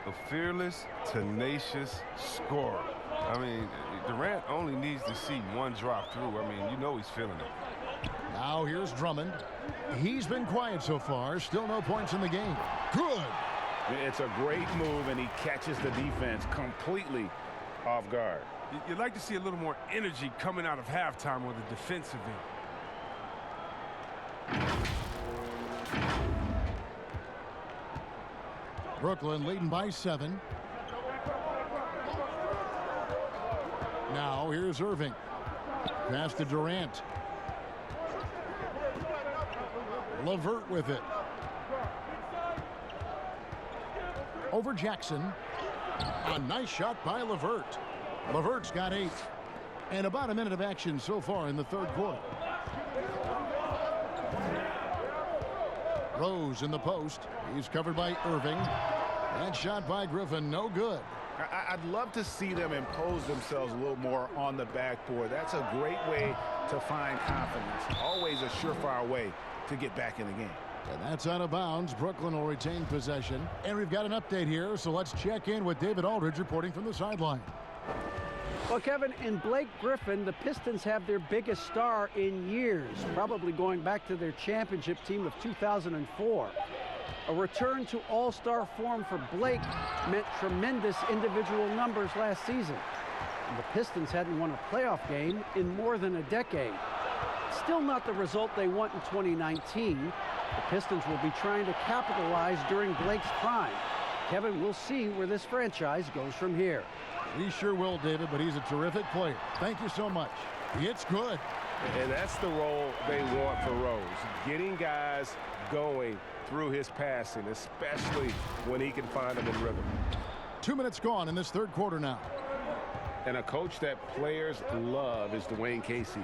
A fearless, tenacious scorer. I mean, Durant only needs to see one drop through. I mean, you know he's feeling it. Now here's Drummond. He's been quiet so far. Still no points in the game. Good. It's a great move, and he catches the defense completely off guard. You'd like to see a little more energy coming out of halftime on the defensive end. Brooklyn leading by 7. Now here's Irving. Pass to Durant. LeVert with it. Over Jackson. A nice shot by LeVert. LeVert's got 8. And about a minute of action so far in the third quarter. Rose in the post. He's covered by Irving. That shot by Griffin, no good. I'd love to see them impose themselves a little more on the backboard. That's a great way to find confidence. Always a surefire way to get back in the game. And that's out of bounds. Brooklyn will retain possession. And we've got an update here, so let's check in with David Aldridge reporting from the sideline. Well, Kevin, in Blake Griffin, the Pistons have their biggest star in years, probably going back to their championship team of 2004. A return to all-star form for Blake meant tremendous individual numbers last season. And the Pistons hadn't won a playoff game in more than a decade. Still not the result they want in 2019. The Pistons will be trying to capitalize during Blake's prime. Kevin, we'll see where this franchise goes from here. We sure will, David, but he's a terrific player. Thank you so much. It's good. And that's the role they want for Rose, getting guys going through his passing, especially when he can find them in rhythm. 2 minutes gone in this third quarter now. And a coach that players love is Dwayne Casey.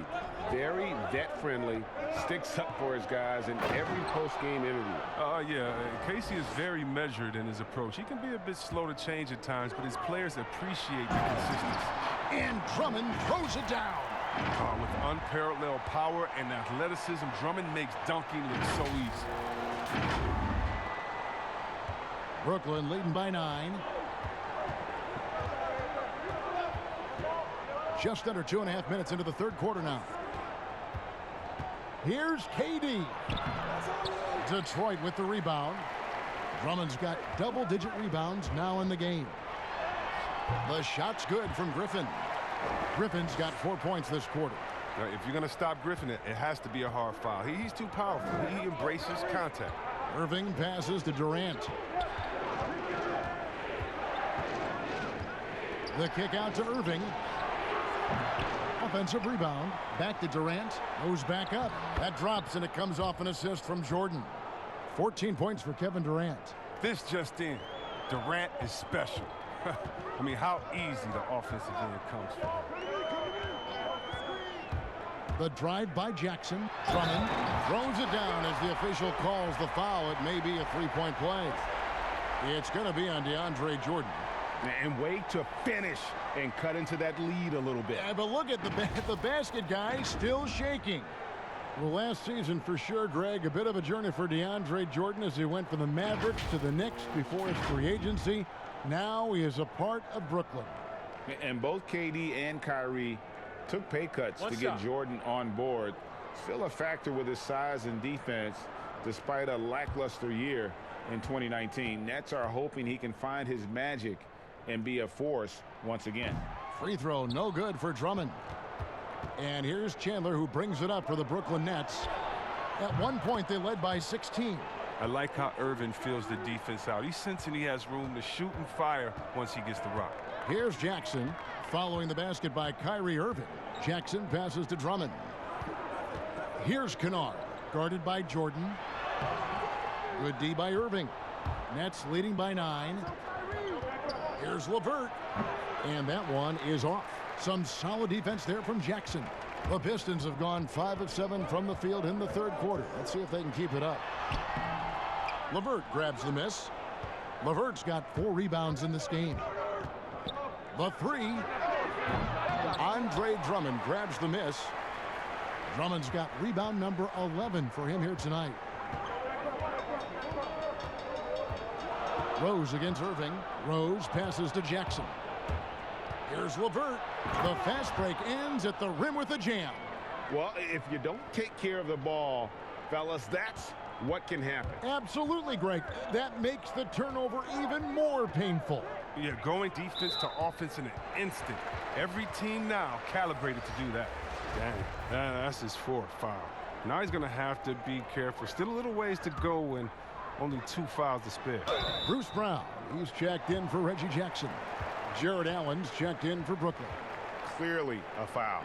Very vet-friendly, sticks up for his guys in every post-game interview. Yeah, Casey is very measured in his approach. He can be a bit slow to change at times, but his players appreciate the consistency. And Drummond throws it down. With unparalleled power and athleticism, Drummond makes dunking look so easy. Brooklyn leading by 9. Just under 2.5 minutes into the third quarter now. Here's KD. Detroit with the rebound. Drummond's got double-digit rebounds now in the game. The shot's good from Griffin. Griffin's got 4 points this quarter. Now, if you're going to stop Griffin, it has to be a hard foul. He's too powerful. He embraces contact. Irving passes to Durant. The kick out to Irving. Offensive rebound. Back to Durant. Goes back up. That drops, and it comes off an assist from Jordan. 14 points for Kevin Durant. This just in. Durant is special. I mean, how easy the offensive end comes from. The drive by Jackson. Drummond throws it down as the official calls the foul. It may be a three-point play. It's going to be on DeAndre Jordan. And wait to finish and cut into that lead a little bit. Yeah, but look at the basket guy still shaking. Well, last season for sure, Greg, a bit of a journey for DeAndre Jordan as he went from the Mavericks to the Knicks before his free agency. Now he is a part of Brooklyn. And both KD and Kyrie took pay cuts to get Jordan on board. Still a factor with his size and defense despite a lackluster year in 2019. Nets are hoping he can find his magic and be a force once again. Free throw, no good for Drummond. And here's Chandler, who brings it up for the Brooklyn Nets. At one point, they led by 16. I like how Irvin fills the defense out. He's sensing he has room to shoot and fire once he gets the rock. Here's Jackson, following the basket by Kyrie Irving. Jackson passes to Drummond. Here's Kennard, guarded by Jordan. Good D by Irving. Nets leading by 9. Here's LeVert. And that one is off. Some solid defense there from Jackson. The Pistons have gone 5 of 7 from the field in the third quarter. Let's see if they can keep it up. LeVert grabs the miss. LeVert's got 4 rebounds in this game. The 3. Andre Drummond grabs the miss. Drummond's got rebound number 11 for him here tonight. Rose against Irving. Rose passes to Jackson. Here's LeVert. The fast break ends at the rim with a jam. Well, if you don't take care of the ball, fellas, that's what can happen. Absolutely, Greg. That makes the turnover even more painful. Yeah, going defense to offense in an instant. Every team now calibrated to do that. Dang, that's his 4th foul. Now he's going to have to be careful. Still a little ways to go and only 2 fouls to spare. Bruce Brown, he's checked in for Reggie Jackson. Jared Allen's checked in for Brooklyn. Clearly a foul.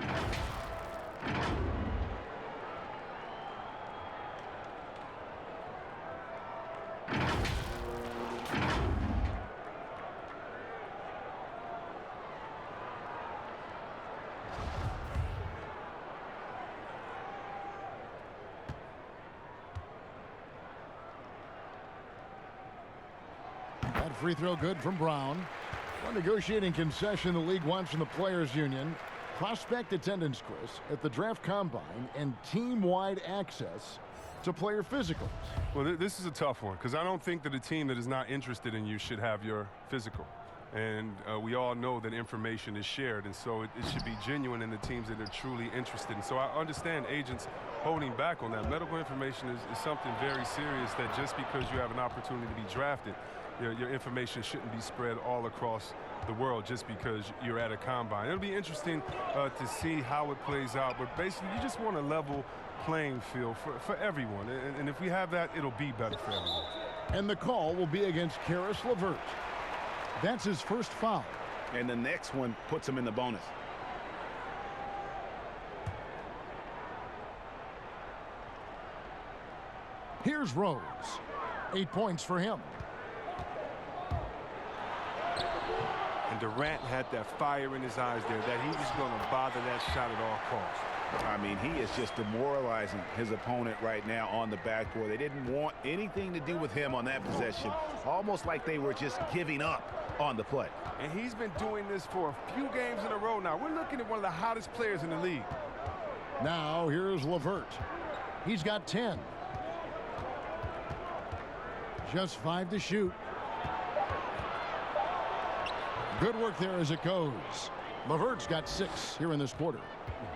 That free throw good from Brown. One negotiating concession the league wants from the Players Union. Prospect attendance, Chris, at the draft combine and team-wide access to player physicals. Well, this is a tough one because I don't think that a team that is not interested in you should have your physical. And we all know that information is shared, and so it should be genuine in the teams that are truly interested. And so I understand agents holding back on that. Medical information is something very serious that just because you have an opportunity to be drafted, your information shouldn't be spread all across the world just because you're at a combine. It'll be interesting to see how it plays out, but basically you just want a level playing field for everyone. And if we have that, it'll be better for everyone. And the call will be against Karis LeVert. That's his 1st foul. And the next one puts him in the bonus. Here's Rose. 8 points for him. And Durant had that fire in his eyes there that he was going to bother that shot at all costs. I mean, he is just demoralizing his opponent right now on the backboard. They didn't want anything to do with him on that possession. Almost like they were just giving up on the play. And he's been doing this for a few games in a row now. We're looking at one of the hottest players in the league. Now here's LeVert. He's got 10. Just 5 to shoot. Good work there as it goes. LeVert's got 6 here in this quarter.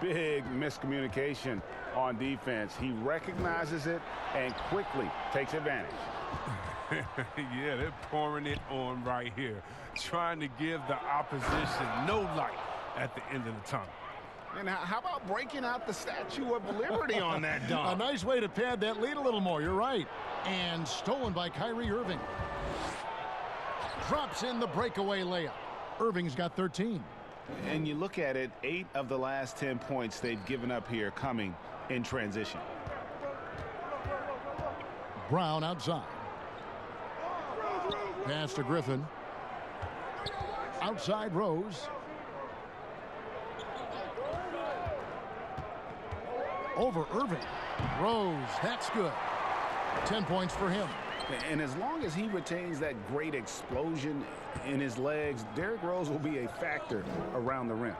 Big miscommunication on defense. He recognizes it and quickly takes advantage. Yeah, they're pouring it on right here, trying to give the opposition no light at the end of the tunnel. And how about breaking out the Statue of Liberty on that dunk? A nice way to pad that lead a little more. You're right. And stolen by Kyrie Irving. Drops in the breakaway layup. Irving's got 13. And you look at it, 8 of the last 10 points they've given up here coming in transition. Brown outside. Pass to Griffin. Outside Rose. Over Irving. Rose, that's good. 10 points for him. And as long as he retains that great explosion in his legs, Derrick Rose will be a factor around the rim.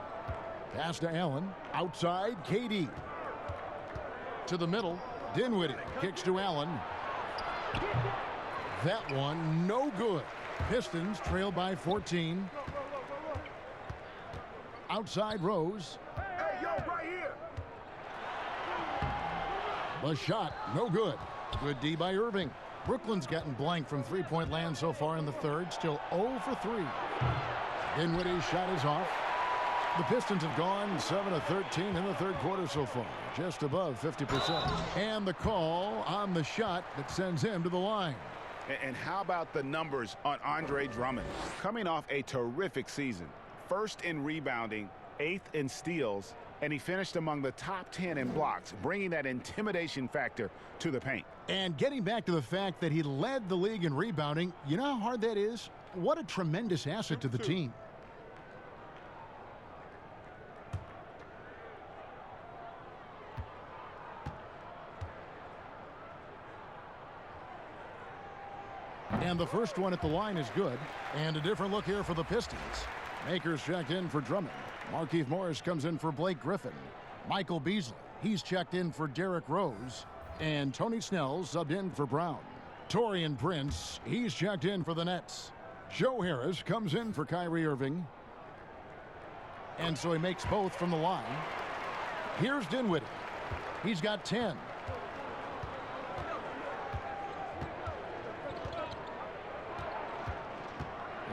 Pass to Allen. Outside, KD. To the middle, Dinwiddie kicks to Allen. That one, no good. Pistons trail by 14. Outside Rose. Hey, yo, right here. The shot, no good. Good D by Irving. Brooklyn's gotten blank from three-point land so far in the third. Still 0 for 3. Dinwiddie's shot is off. The Pistons have gone 7 of 13 in the third quarter so far. Just above 50%. And the call on the shot that sends him to the line. And how about the numbers on Andre Drummond? Coming off a terrific season. 1st in rebounding, 8th in steals, and he finished among the top 10 in blocks, bringing that intimidation factor to the paint. And getting back to the fact that he led the league in rebounding, you know how hard that is? What a tremendous asset to the team. And the first one at the line is good. And a different look here for the Pistons. Akers checked in for Drummond. Markieff Morris comes in for Blake Griffin. Michael Beasley, he's checked in for Derrick Rose. And Tony Snell subbed in for Brown. Taurean Prince, he's checked in for the Nets. Joe Harris comes in for Kyrie Irving. And so he makes both from the line. Here's Dinwiddie. He's got 10.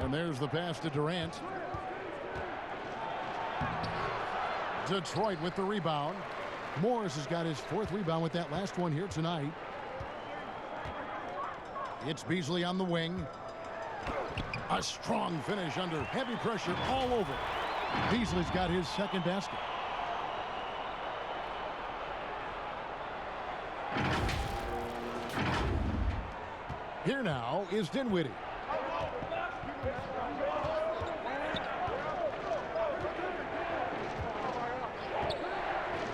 And there's the pass to Durant. Detroit with the rebound. Morris has got his 4th rebound with that last one here tonight. It's Beasley on the wing. A strong finish under heavy pressure all over. Beasley's got his 2nd basket. Here now is Dinwiddie.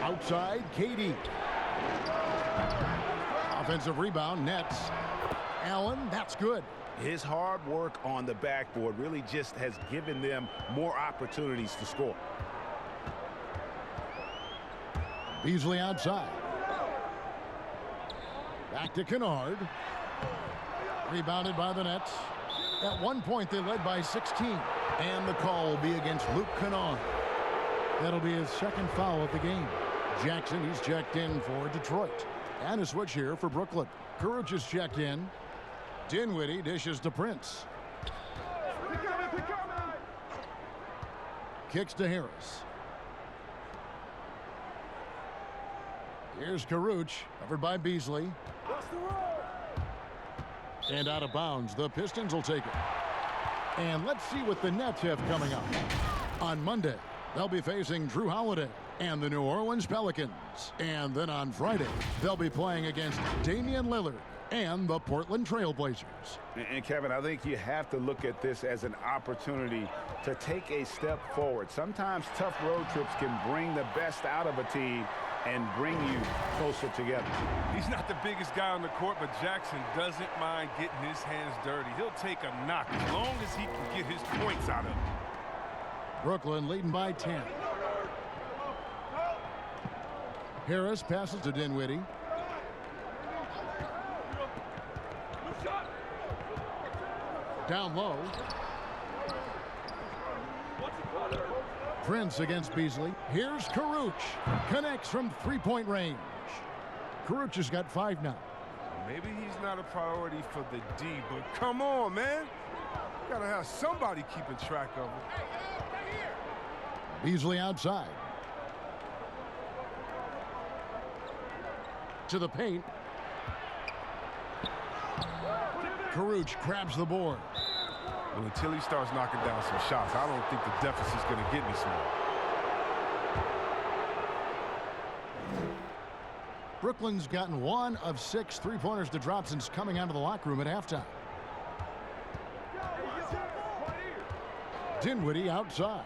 Outside, KD. Offensive rebound, Nets. Allen, that's good. His hard work on the backboard really just has given them more opportunities to score. Beasley outside. Back to Kennard. Rebounded by the Nets. At one point, they led by 16. And the call will be against Luke Kennard. That'll be his 2nd foul of the game. Jackson, he's checked in for Detroit. And a switch here for Brooklyn. Kuruc is checked in. Dinwiddie dishes to Prince. Kicks to Harris. Here's Kuruc, covered by Beasley. And out of bounds, the Pistons will take it. And let's see what the Nets have coming up. On Monday, they'll be facing Drew Holiday and the New Orleans Pelicans. And then on Friday, they'll be playing against Damian Lillard and the Portland Trailblazers. And Kevin, I think you have to look at this as an opportunity to take a step forward. Sometimes tough road trips can bring the best out of a team and bring you closer together. He's not the biggest guy on the court, but Jackson doesn't mind getting his hands dirty. He'll take a knock as long as he can get his points out of it. Brooklyn leading by 10. Harris passes to Dinwiddie. Down low. Prince against Beasley. Here's Kuruc. Connects from 3-point range. Kuruc has got 5 now. Maybe he's not a priority for the D, but come on, man. You gotta have somebody keeping track of him. Beasley outside. To the paint. Kuruc grabs the board. Well, until he starts knocking down some shots, I don't think the deficit's going to get any smaller. Brooklyn's gotten 1 of 6 3-pointers to drop since coming out of the locker room at halftime. Dinwiddie outside.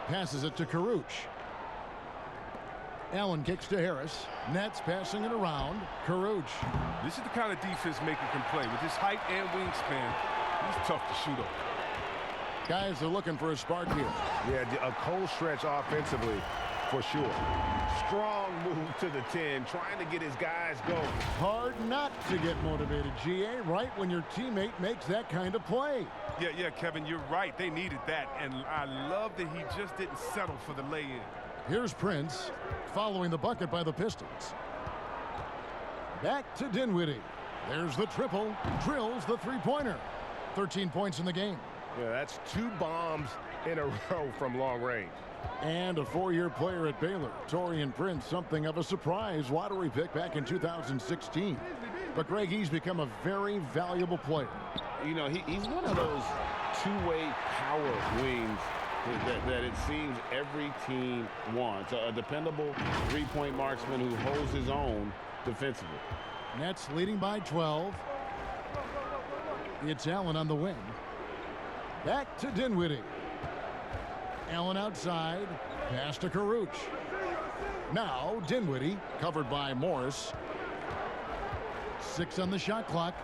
Passes it to Kuruc. Allen kicks to Harris. Nets passing it around. Kuruc. This is the kind of defense Maker can play. With his height and wingspan, he's tough to shoot over. Guys are looking for a spark here. Yeah, a cold stretch offensively for sure. Strong move to the 10, trying to get his guys going. Hard not to get motivated, GA, right when your teammate makes that kind of play. Yeah, Kevin, you're right. They needed that, and I love that he just didn't settle for the lay-in. Here's Prince, following the bucket by the Pistons. Back to Dinwiddie. There's the triple. Drills the 3-pointer. 13 points in the game. Yeah, that's 2 bombs in a row from long range. And a 4-year player at Baylor, Taurean Prince, something of a surprise lottery pick back in 2016. But, Greg, he's become a very valuable player. You know, he's one of those two-way power wings that it seems every team wants. A dependable 3-point marksman who holds his own defensively. Nets leading by 12. It's Allen on the wing. Back to Dinwiddie. Allen outside. Pass to Kuruc. Now Dinwiddie, covered by Morris. 6 on the shot clock.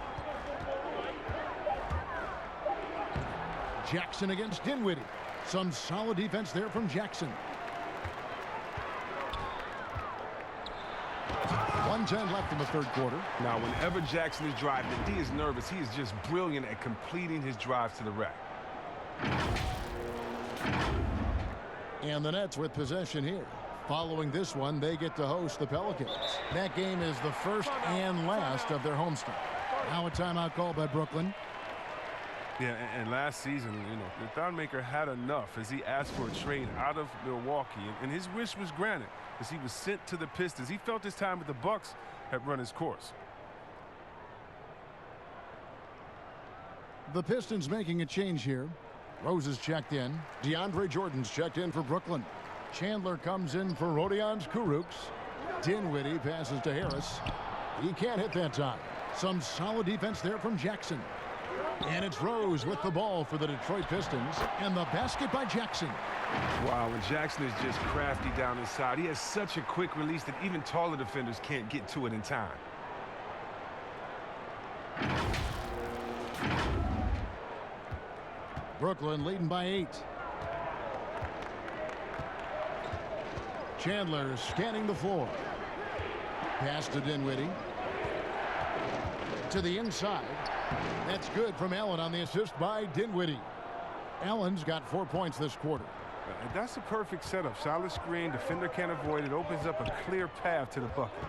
Jackson against Dinwiddie. Some solid defense there from Jackson. 1:10 left in the third quarter. Now, whenever Jackson is driving and D is nervous, he is just brilliant at completing his drives to the rack. And the Nets with possession here. Following this one, they get to host the Pelicans. That game is the first and last of their homestand. Now a timeout call by Brooklyn. Yeah, and last season, the Thonmaker had enough as he asked for a trade out of Milwaukee, and his wish was granted as he was sent to the Pistons. He felt his time with the Bucks had run his course. The Pistons making a change here. Rose is checked in. DeAndre Jordan's checked in for Brooklyn. Chandler comes in for Rodions Kurucs. Dinwiddie passes to Harris. He can't hit that time. Some solid defense there from Jackson. And it's Rose with the ball for the Detroit Pistons. And the basket by Jackson. Wow, and Jackson is just crafty down inside. He has such a quick release that even taller defenders can't get to it in time. Brooklyn leading by 8. Chandler scanning the floor. Pass to Dinwiddie. To the inside. That's good from Allen on the assist by Dinwiddie. Allen's got 4 points this quarter. That's a perfect setup. Solid screen. Defender can't avoid it. Opens up a clear path to the bucket.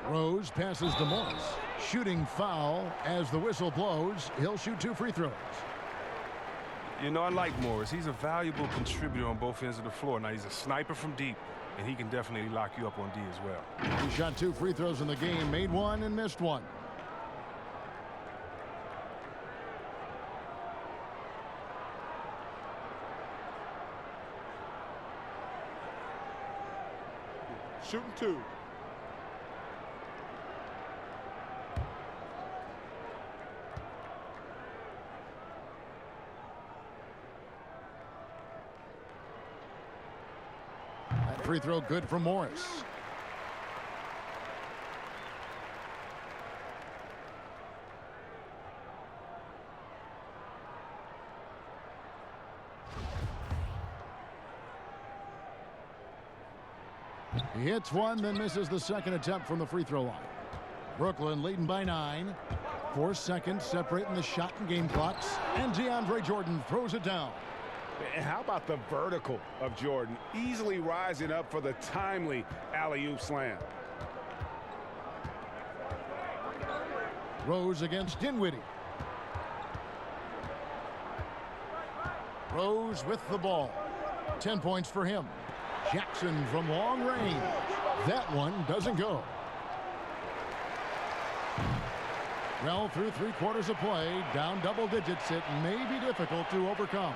Rose passes to Morris. Shooting foul as the whistle blows. He'll shoot 2 free throws. I like Morris. He's a valuable contributor on both ends of the floor. Now, he's a sniper from deep, and he can definitely lock you up on D as well. He shot 2 free throws in the game, made 1 and missed 1. Shooting 2. That free throw good for Morris. He hits 1, then misses the second attempt from the free throw line. Brooklyn leading by 9. 4 seconds separating the shot and game clocks. And DeAndre Jordan throws it down. And how about the vertical of Jordan, easily rising up for the timely alley-oop slam. Rose against Dinwiddie. Rose with the ball. 10 points for him. Jackson from long range. That one doesn't go. Well, through 3 quarters of play, down double digits, it may be difficult to overcome.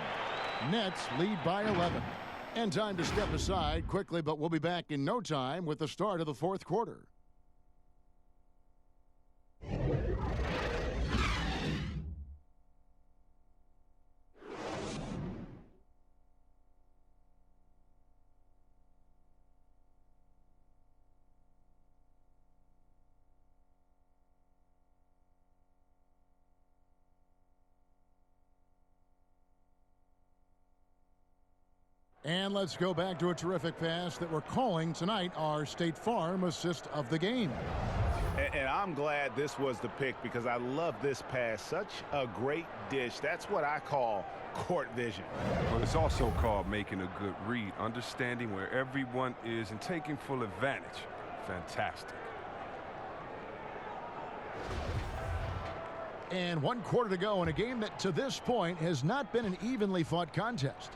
Nets lead by 11. And time to step aside quickly, but we'll be back in no time with the start of the 4th quarter. And let's go back to a terrific pass that we're calling tonight our State Farm assist of the game. And I'm glad this was the pick because I love this pass. Such a great dish. That's what I call court vision. But it's also called making a good read, understanding where everyone is and taking full advantage. Fantastic. And 1 quarter to go in a game that to this point has not been an evenly fought contest.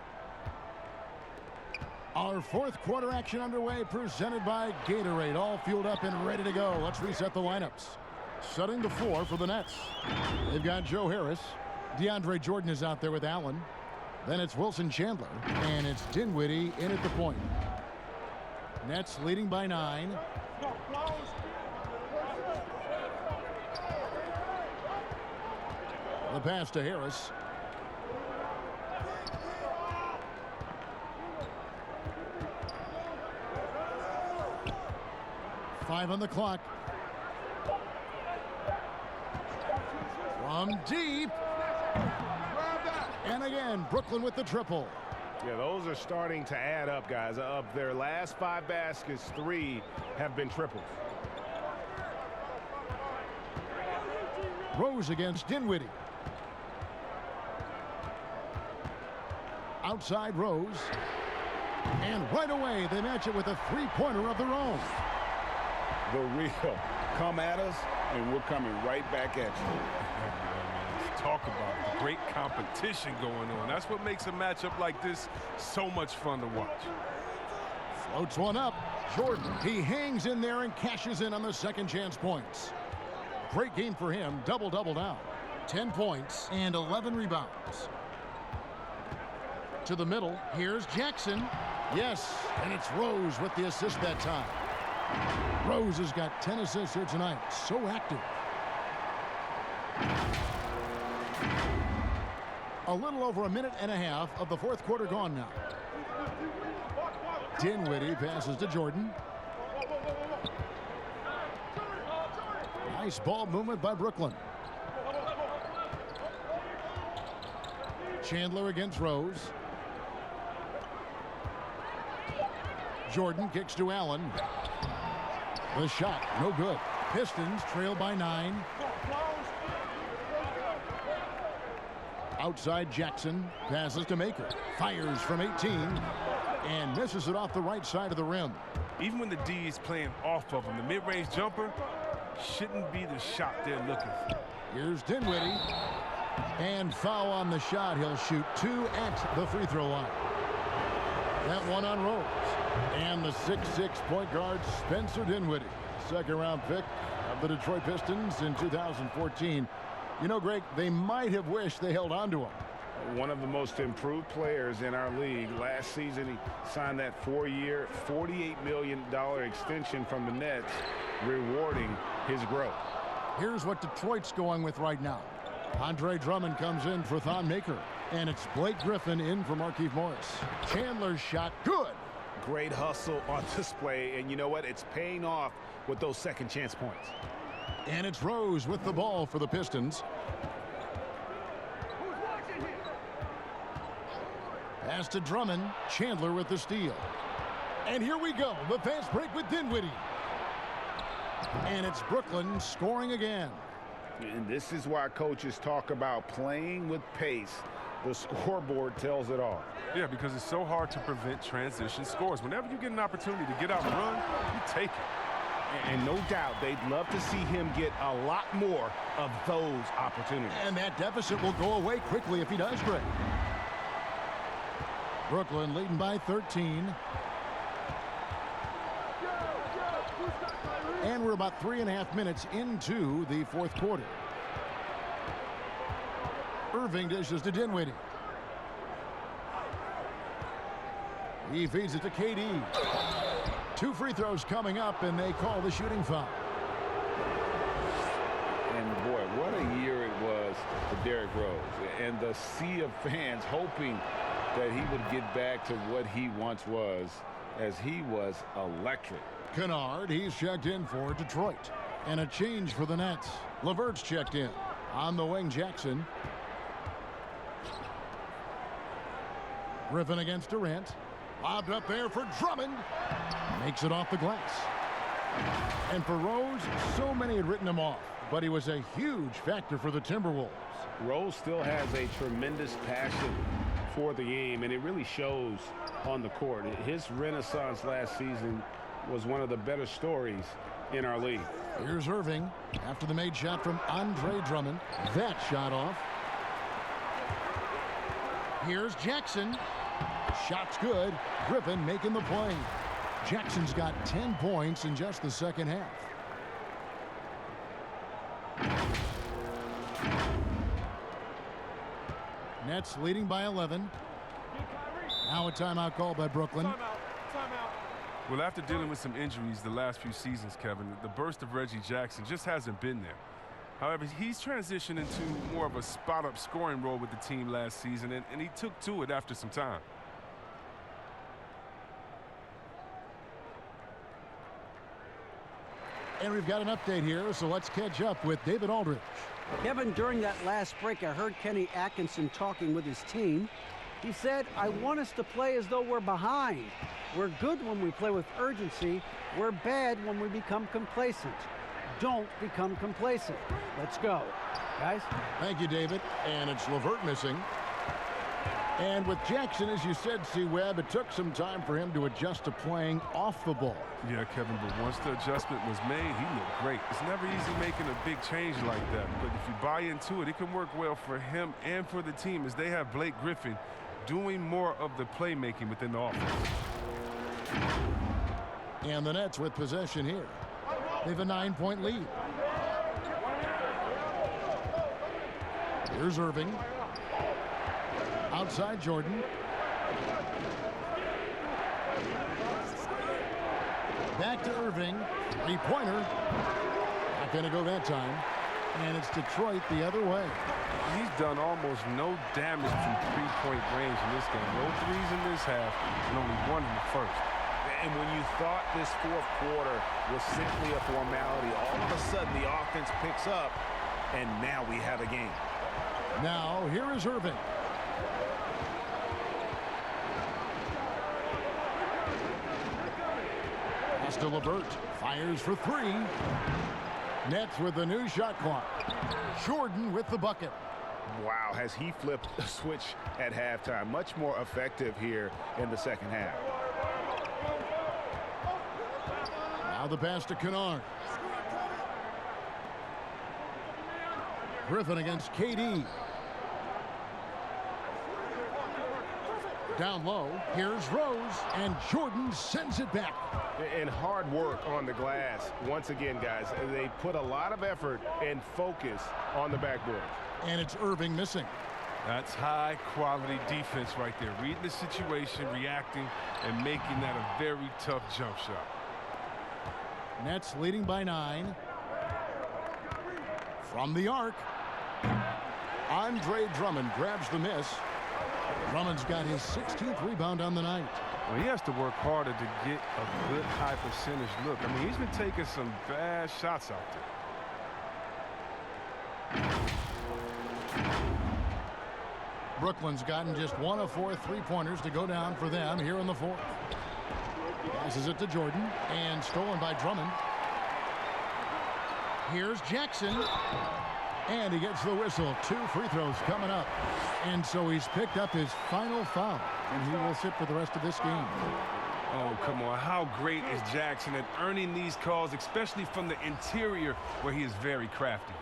Our 4th quarter action underway, presented by Gatorade. All fueled up and ready to go. Let's reset the lineups. Setting the floor for the Nets. They've got Joe Harris. DeAndre Jordan is out there with Allen. Then it's Wilson Chandler. And it's Dinwiddie in at the point. Nets leading by 9. The pass to Harris. Five on the clock. From deep. And again, Brooklyn with the triple. Yeah, those are starting to add up, guys. Of their last 5 baskets, 3 have been triples. Rose against Dinwiddie. Outside Rose. And right away, they match it with a three-pointer of their own. The real come at us, and we're coming right back at you. Talk about it. Great competition going on. That's what makes a matchup like this so much fun to watch. Floats one up. Jordan, he hangs in there and cashes in on the second chance points. Great game for him. Double-double now. 10 points and 11 rebounds. To the middle. Here's Jackson. Yes, and it's Rose with the assist that time. Rose has got 10 assists here tonight. So active. A little over a minute and a half of the fourth quarter gone now. Dinwiddie passes to Jordan. Nice ball movement by Brooklyn. Chandler against Rose. Jordan kicks to Allen. The shot, no good. Pistons trail by 9. Outside Jackson, passes to Maker. Fires from 18 and misses it off the right side of the rim. Even when the D is playing off of him, the mid-range jumper shouldn't be the shot they're looking for. Here's Dinwiddie. And foul on the shot. He'll shoot 2 at the free throw line. That one on Rose. And the 6'6" point guard, Spencer Dinwiddie. Second-round pick of the Detroit Pistons in 2014. You know, Greg, they might have wished they held on to him. One of the most improved players in our league. Last season, he signed that 4-year, $48 million extension from the Nets, rewarding his growth. Here's what Detroit's going with right now. Andre Drummond comes in for Thon Maker. And it's Blake Griffin in for Markieff Morris. Chandler's shot, good. Great hustle on display, and you know what? It's paying off with those second chance points. And it's Rose with the ball for the Pistons. Pass to Drummond. Chandler with the steal. And here we go. The fast break with Dinwiddie. And it's Brooklyn scoring again. And this is why coaches talk about playing with pace. The scoreboard tells it all. Yeah, because it's so hard to prevent transition scores. Whenever you get an opportunity to get out and run, you take it. And no doubt they'd love to see him get a lot more of those opportunities. And that deficit will go away quickly if he does, Greg. Brooklyn leading by 13. And we're about 3.5 minutes into the fourth quarter. Irving dishes to Dinwiddie. He feeds it to KD. 2 free throws coming up, and they call the shooting foul. And boy, what a year it was for Derrick Rose. And the sea of fans hoping that he would get back to what he once was, as he was electric. Kennard, he's checked in for Detroit. And a change for the Nets. LeVert's checked in. On the wing, Jackson. Griffin against Durant. Lobbed up there for Drummond. Makes it off the glass. And for Rose, so many had written him off, but he was a huge factor for the Timberwolves. Rose still has a tremendous passion for the game, and it really shows on the court. His renaissance last season was one of the better stories in our league. Here's Irving after the made shot from Andre Drummond. That shot off. Here's Jackson. Shot's good. Griffin making the play. Jackson's got 10 points in just the second half. Nets leading by 11. Now a timeout call by Brooklyn. Well, after dealing with some injuries the last few seasons, Kevin, the burst of Reggie Jackson just hasn't been there. However, he's transitioned into more of a spot-up scoring role with the team last season, and he took to it after some time. And we've got an update here, so let's catch up with David Aldridge. Kevin, during that last break, I heard Kenny Atkinson talking with his team. He said, I want us to play as though we're behind. We're good when we play with urgency. We're bad when we become complacent. Don't become complacent. Let's go. Guys? Thank you, David. And it's LeVert missing. And with Jackson, as you said, C-Webb, it took some time for him to adjust to playing off the ball. Yeah, Kevin, but once the adjustment was made, he looked great. It's never easy making a big change like that, but if you buy into it, it can work well for him and for the team as they have Blake Griffin doing more of the playmaking within the offense. And the Nets with possession here. They have a 9-point lead. Here's Irving. Outside Jordan. Back to Irving. Three-pointer. Not going to go that time. And it's Detroit the other way. He's done almost no damage from three-point range in this game. No threes in this half and only one in the first. And when you thought this fourth quarter was simply a formality, all of a sudden the offense picks up, and now we have a game. Now, here is Irving. Pass to LeVert. Fires for three. Nets with the new shot clock. Jordan with the bucket. Wow, has he flipped the switch at halftime. Much more effective here in the second half. Now the pass to Kennard. Griffin against KD. Down low, here's Rose, and Jordan sends it back. And hard work on the glass. Once again, guys, they put a lot of effort and focus on the backboard. And it's Irving missing. That's high-quality defense right there. Reading the situation, reacting, and making that a very tough jump shot. Nets leading by 9. From the arc. Andre Drummond grabs the miss. Drummond's got his 16th rebound on the night. Well, he has to work harder to get a good high percentage look. I mean, he's been taking some bad shots out there. Brooklyn's gotten just 1 of 4 three-pointers to go down for them here in the fourth. Passes it to Jordan, and stolen by Drummond. Here's Jackson. And he gets the whistle. 2 free throws coming up. And so he's picked up his final foul. And he will sit for the rest of this game. Oh, come on. How great is Jackson at earning these calls, especially from the interior where he is very crafty.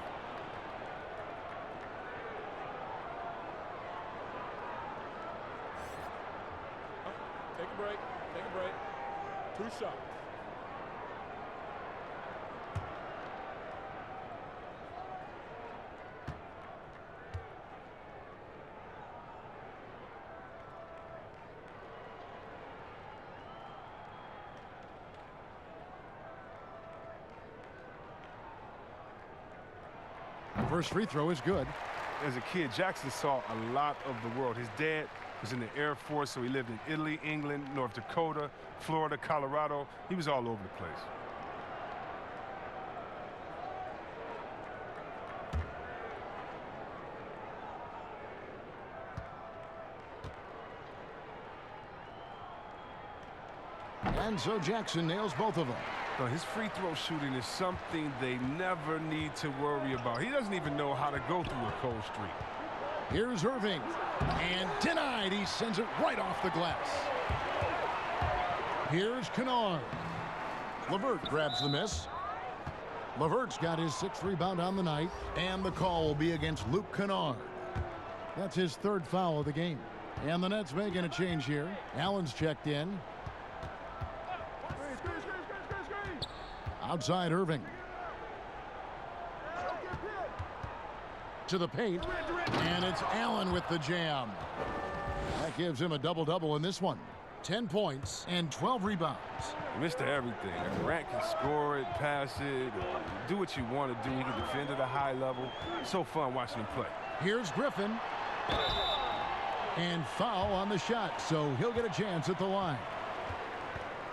Take a break. Take a break. 2 shots. First free throw is good. As a kid, Jackson saw a lot of the world. His dad was in the Air Force, so he lived in Italy, England, North Dakota, Florida, Colorado. He was all over the place. And so Jackson nails both of them. Now, his free throw shooting is something they never need to worry about. He doesn't even know how to go through a cold streak. Here's Irving. And denied. He sends it right off the glass. Here's Kennard. LeVert grabs the miss. LeVert's got his 6th rebound on the night. And the call will be against Luke Kennard. That's his 3rd foul of the game. And the Nets making a change here. Allen's checked in. Outside Irving. To the paint. And it's Allen with the jam. That gives him a double-double in this one. 10 points and 12 rebounds. Mr. Everything. Durant can score it, pass it, do what you want to do. He can defend at a high level. So fun watching him play. Here's Griffin. And foul on the shot, so he'll get a chance at the line.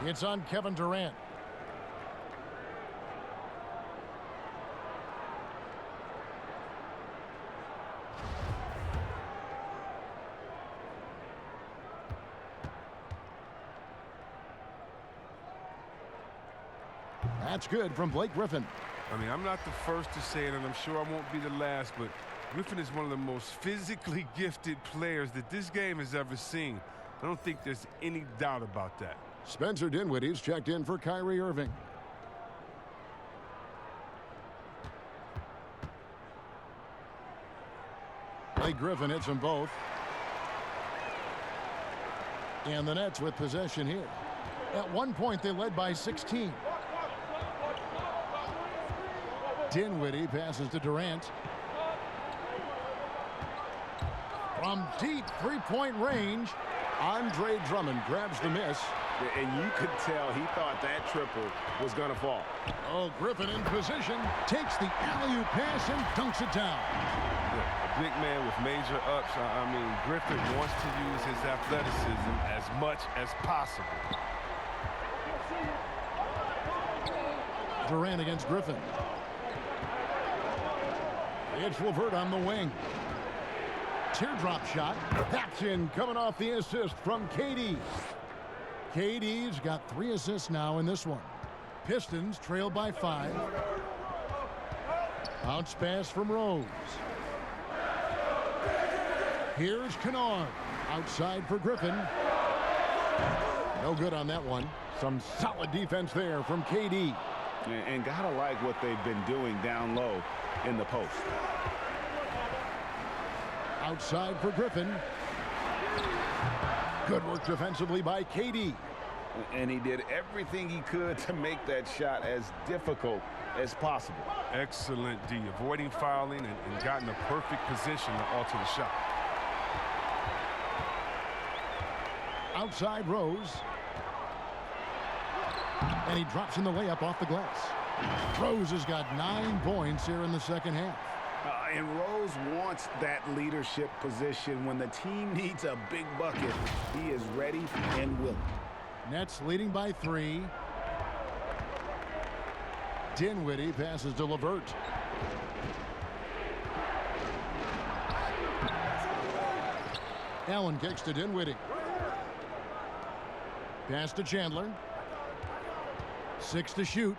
It's on Kevin Durant. That's good from Blake Griffin. I mean, I'm not the first to say it, and I'm sure I won't be the last, but Griffin is one of the most physically gifted players that this game has ever seen. I don't think there's any doubt about that. Spencer Dinwiddie's checked in for Kyrie Irving. Blake Griffin hits them both. And the Nets with possession here. At one point, they led by 16. Dinwiddie passes to Durant. From deep three-point range, Andre Drummond grabs the miss. And you could tell he thought that triple was going to fall. Oh, Griffin in position, takes the alley-oop pass and dunks it down. Yeah, a big man with major ups. I mean, Griffin wants to use his athleticism as much as possible. Durant against Griffin. It's LeVert on the wing. Teardrop shot. That's in, coming off the assist from KD. KD's got 3 assists now in this one. Pistons trail by 5. Bounce pass from Rose. Here's Kennard. Outside for Griffin. No good on that one. Some solid defense there from KD. And gotta like what they've been doing down low in the post. Outside for Griffin. Good work defensively by KD. And he did everything he could to make that shot as difficult as possible. Excellent D, avoiding fouling and got in a perfect position to alter the shot. Outside Rose. And he drops in the layup off the glass. Rose has got 9 points here in the second half. And Rose wants that leadership position. When the team needs a big bucket, he is ready and willing. Nets leading by 3. Dinwiddie passes to LeVert. Allen kicks to Dinwiddie. Pass to Chandler. 6 to shoot.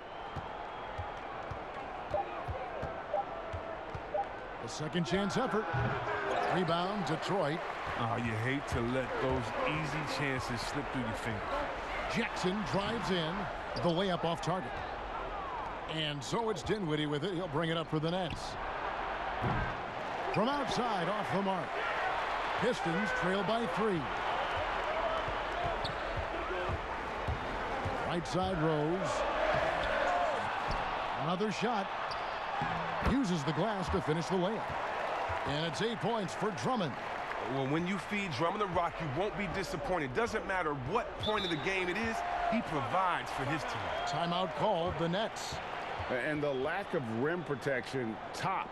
A second chance effort. Rebound, Detroit. Oh, you hate to let those easy chances slip through your fingers. Jackson drives in. The layup off target. And so it's Dinwiddie with it. He'll bring it up for the Nets. From outside, off the mark. Pistons trail by 3. Right side Rose. Another shot. Uses the glass to finish the layup. And it's 8 points for Drummond. Well, when you feed Drummond the rock, you won't be disappointed. Doesn't matter what point of the game it is, he provides for his team. Timeout called, the Nets. And the lack of rim protection, top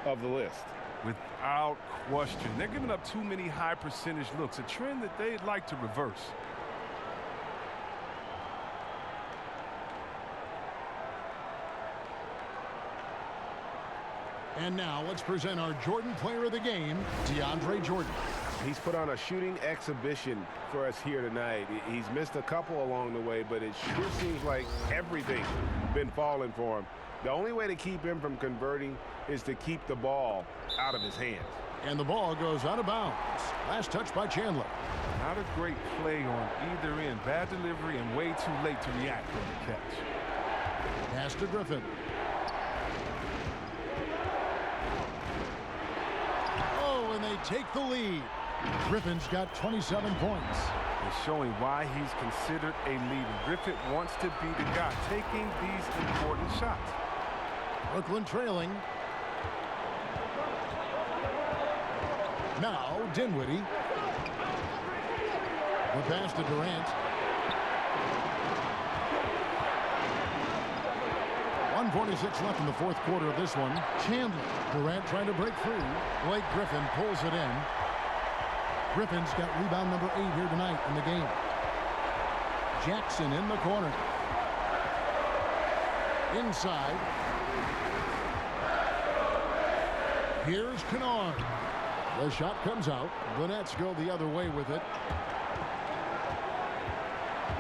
of the list. Without question. They're giving up too many high percentage looks, a trend that they'd like to reverse. And now let's present our Jordan Player of the Game, DeAndre Jordan. He's put on a shooting exhibition for us here tonight. He's missed a couple along the way, but it sure seems like everything's been falling for him. The only way to keep him from converting is to keep the ball out of his hands. And the ball goes out of bounds. Last touch by Chandler. Not a great play on either end. Bad delivery and way too late to react on the catch. Pass to Griffin. Oh, and they take the lead. Griffin's got 27 points. It's showing why he's considered a leader. Griffin wants to be the guy taking these important shots. Brooklyn trailing. Now Dinwiddie. The pass to Durant. 1:46 left in the fourth quarter of this one. Chandler. Durant trying to break through. Blake Griffin pulls it in. Griffin's got rebound number 8 here tonight in the game. Jackson in the corner. Inside. Here's Kennard. The shot comes out. The Nets go the other way with it.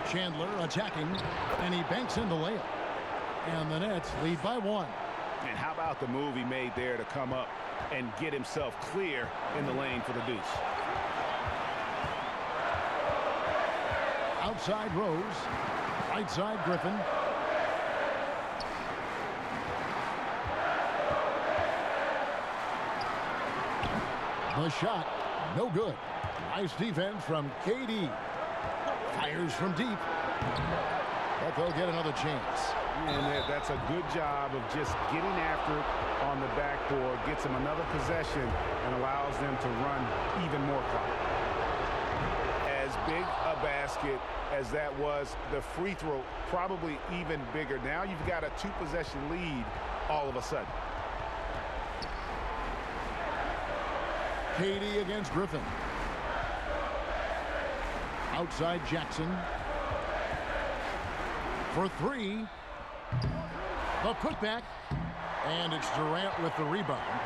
Chandler attacking, and he banks in the layup. And the Nets lead by 1. And how about the move he made there to come up and get himself clear in the lane for the deuce. Outside Rose. Right side Griffin. The shot, no good. Nice defense from KD. Fires from deep. But they'll get another chance. And that's a good job of just getting after it on the backboard. Gets them another possession and allows them to run even more clock. As big a basket as that was, the free throw probably even bigger. Now you've got a 2-possession lead all of a sudden. KD against Griffin. Outside Jackson. For 3. The putback. And it's Durant with the rebound.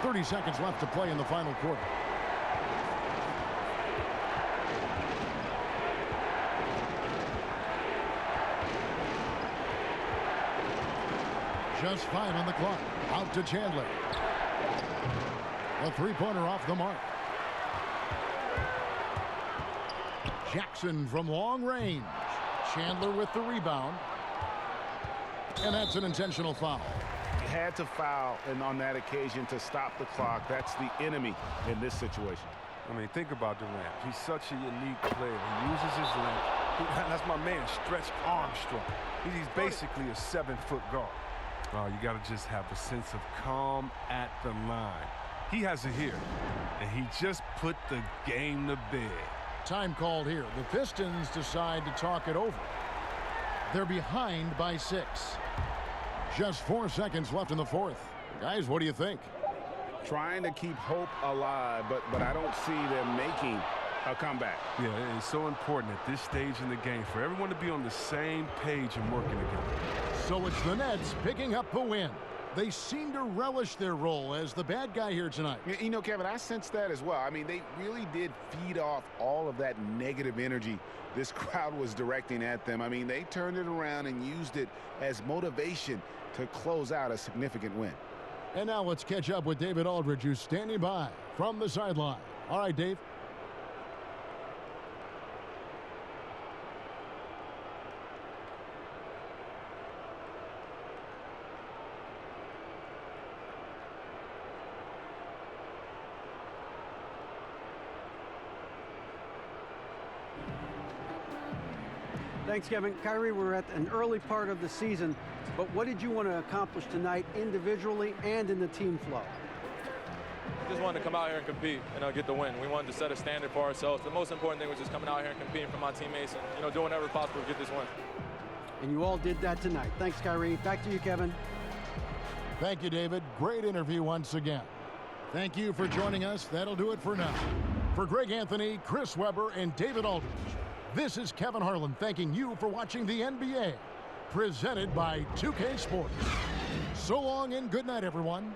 30 seconds left to play in the final quarter. Just 5 on the clock. Out to Chandler. A 3-pointer off the mark. Jackson from long range. Chandler with the rebound. And that's an intentional foul. He had to foul, and on that occasion to stop the clock. That's the enemy in this situation. I mean, think about Durant. He's such a unique player. He uses his length. That's my man, Stretch Armstrong. He's basically a 7-foot guard. Oh, you got to just have a sense of calm at the line. He has it here, and he just put the game to bed. Time called here. The Pistons decide to talk it over. They're behind by 6. Just 4 seconds left in the fourth. Guys, what do you think? Trying to keep hope alive, but I don't see them making a comeback. Yeah, it's so important at this stage in the game for everyone to be on the same page and working together. So it's the Nets picking up the win. They seem to relish their role as the bad guy here tonight. You know, Kevin, I sense that as well. I mean, they really did feed off all of that negative energy this crowd was directing at them. I mean, they turned it around and used it as motivation to close out a significant win. And now let's catch up with David Aldridge, who's standing by from the sideline. All right, Dave. Thanks, Kevin. Kyrie, we're at an early part of the season, but what did you want to accomplish tonight individually and in the team flow? Just wanted to come out here and compete and get the win. We wanted to set a standard for ourselves. The most important thing was just coming out here and competing for my teammates and doing whatever possible to get this win. And you all did that tonight. Thanks, Kyrie. Back to you, Kevin. Thank you, David. Great interview once again. Thank you for joining us. That'll do it for now. For Greg Anthony, Chris Webber, and David Aldridge, this is Kevin Harlan thanking you for watching the NBA, presented by 2K Sports. So long and good night, everyone.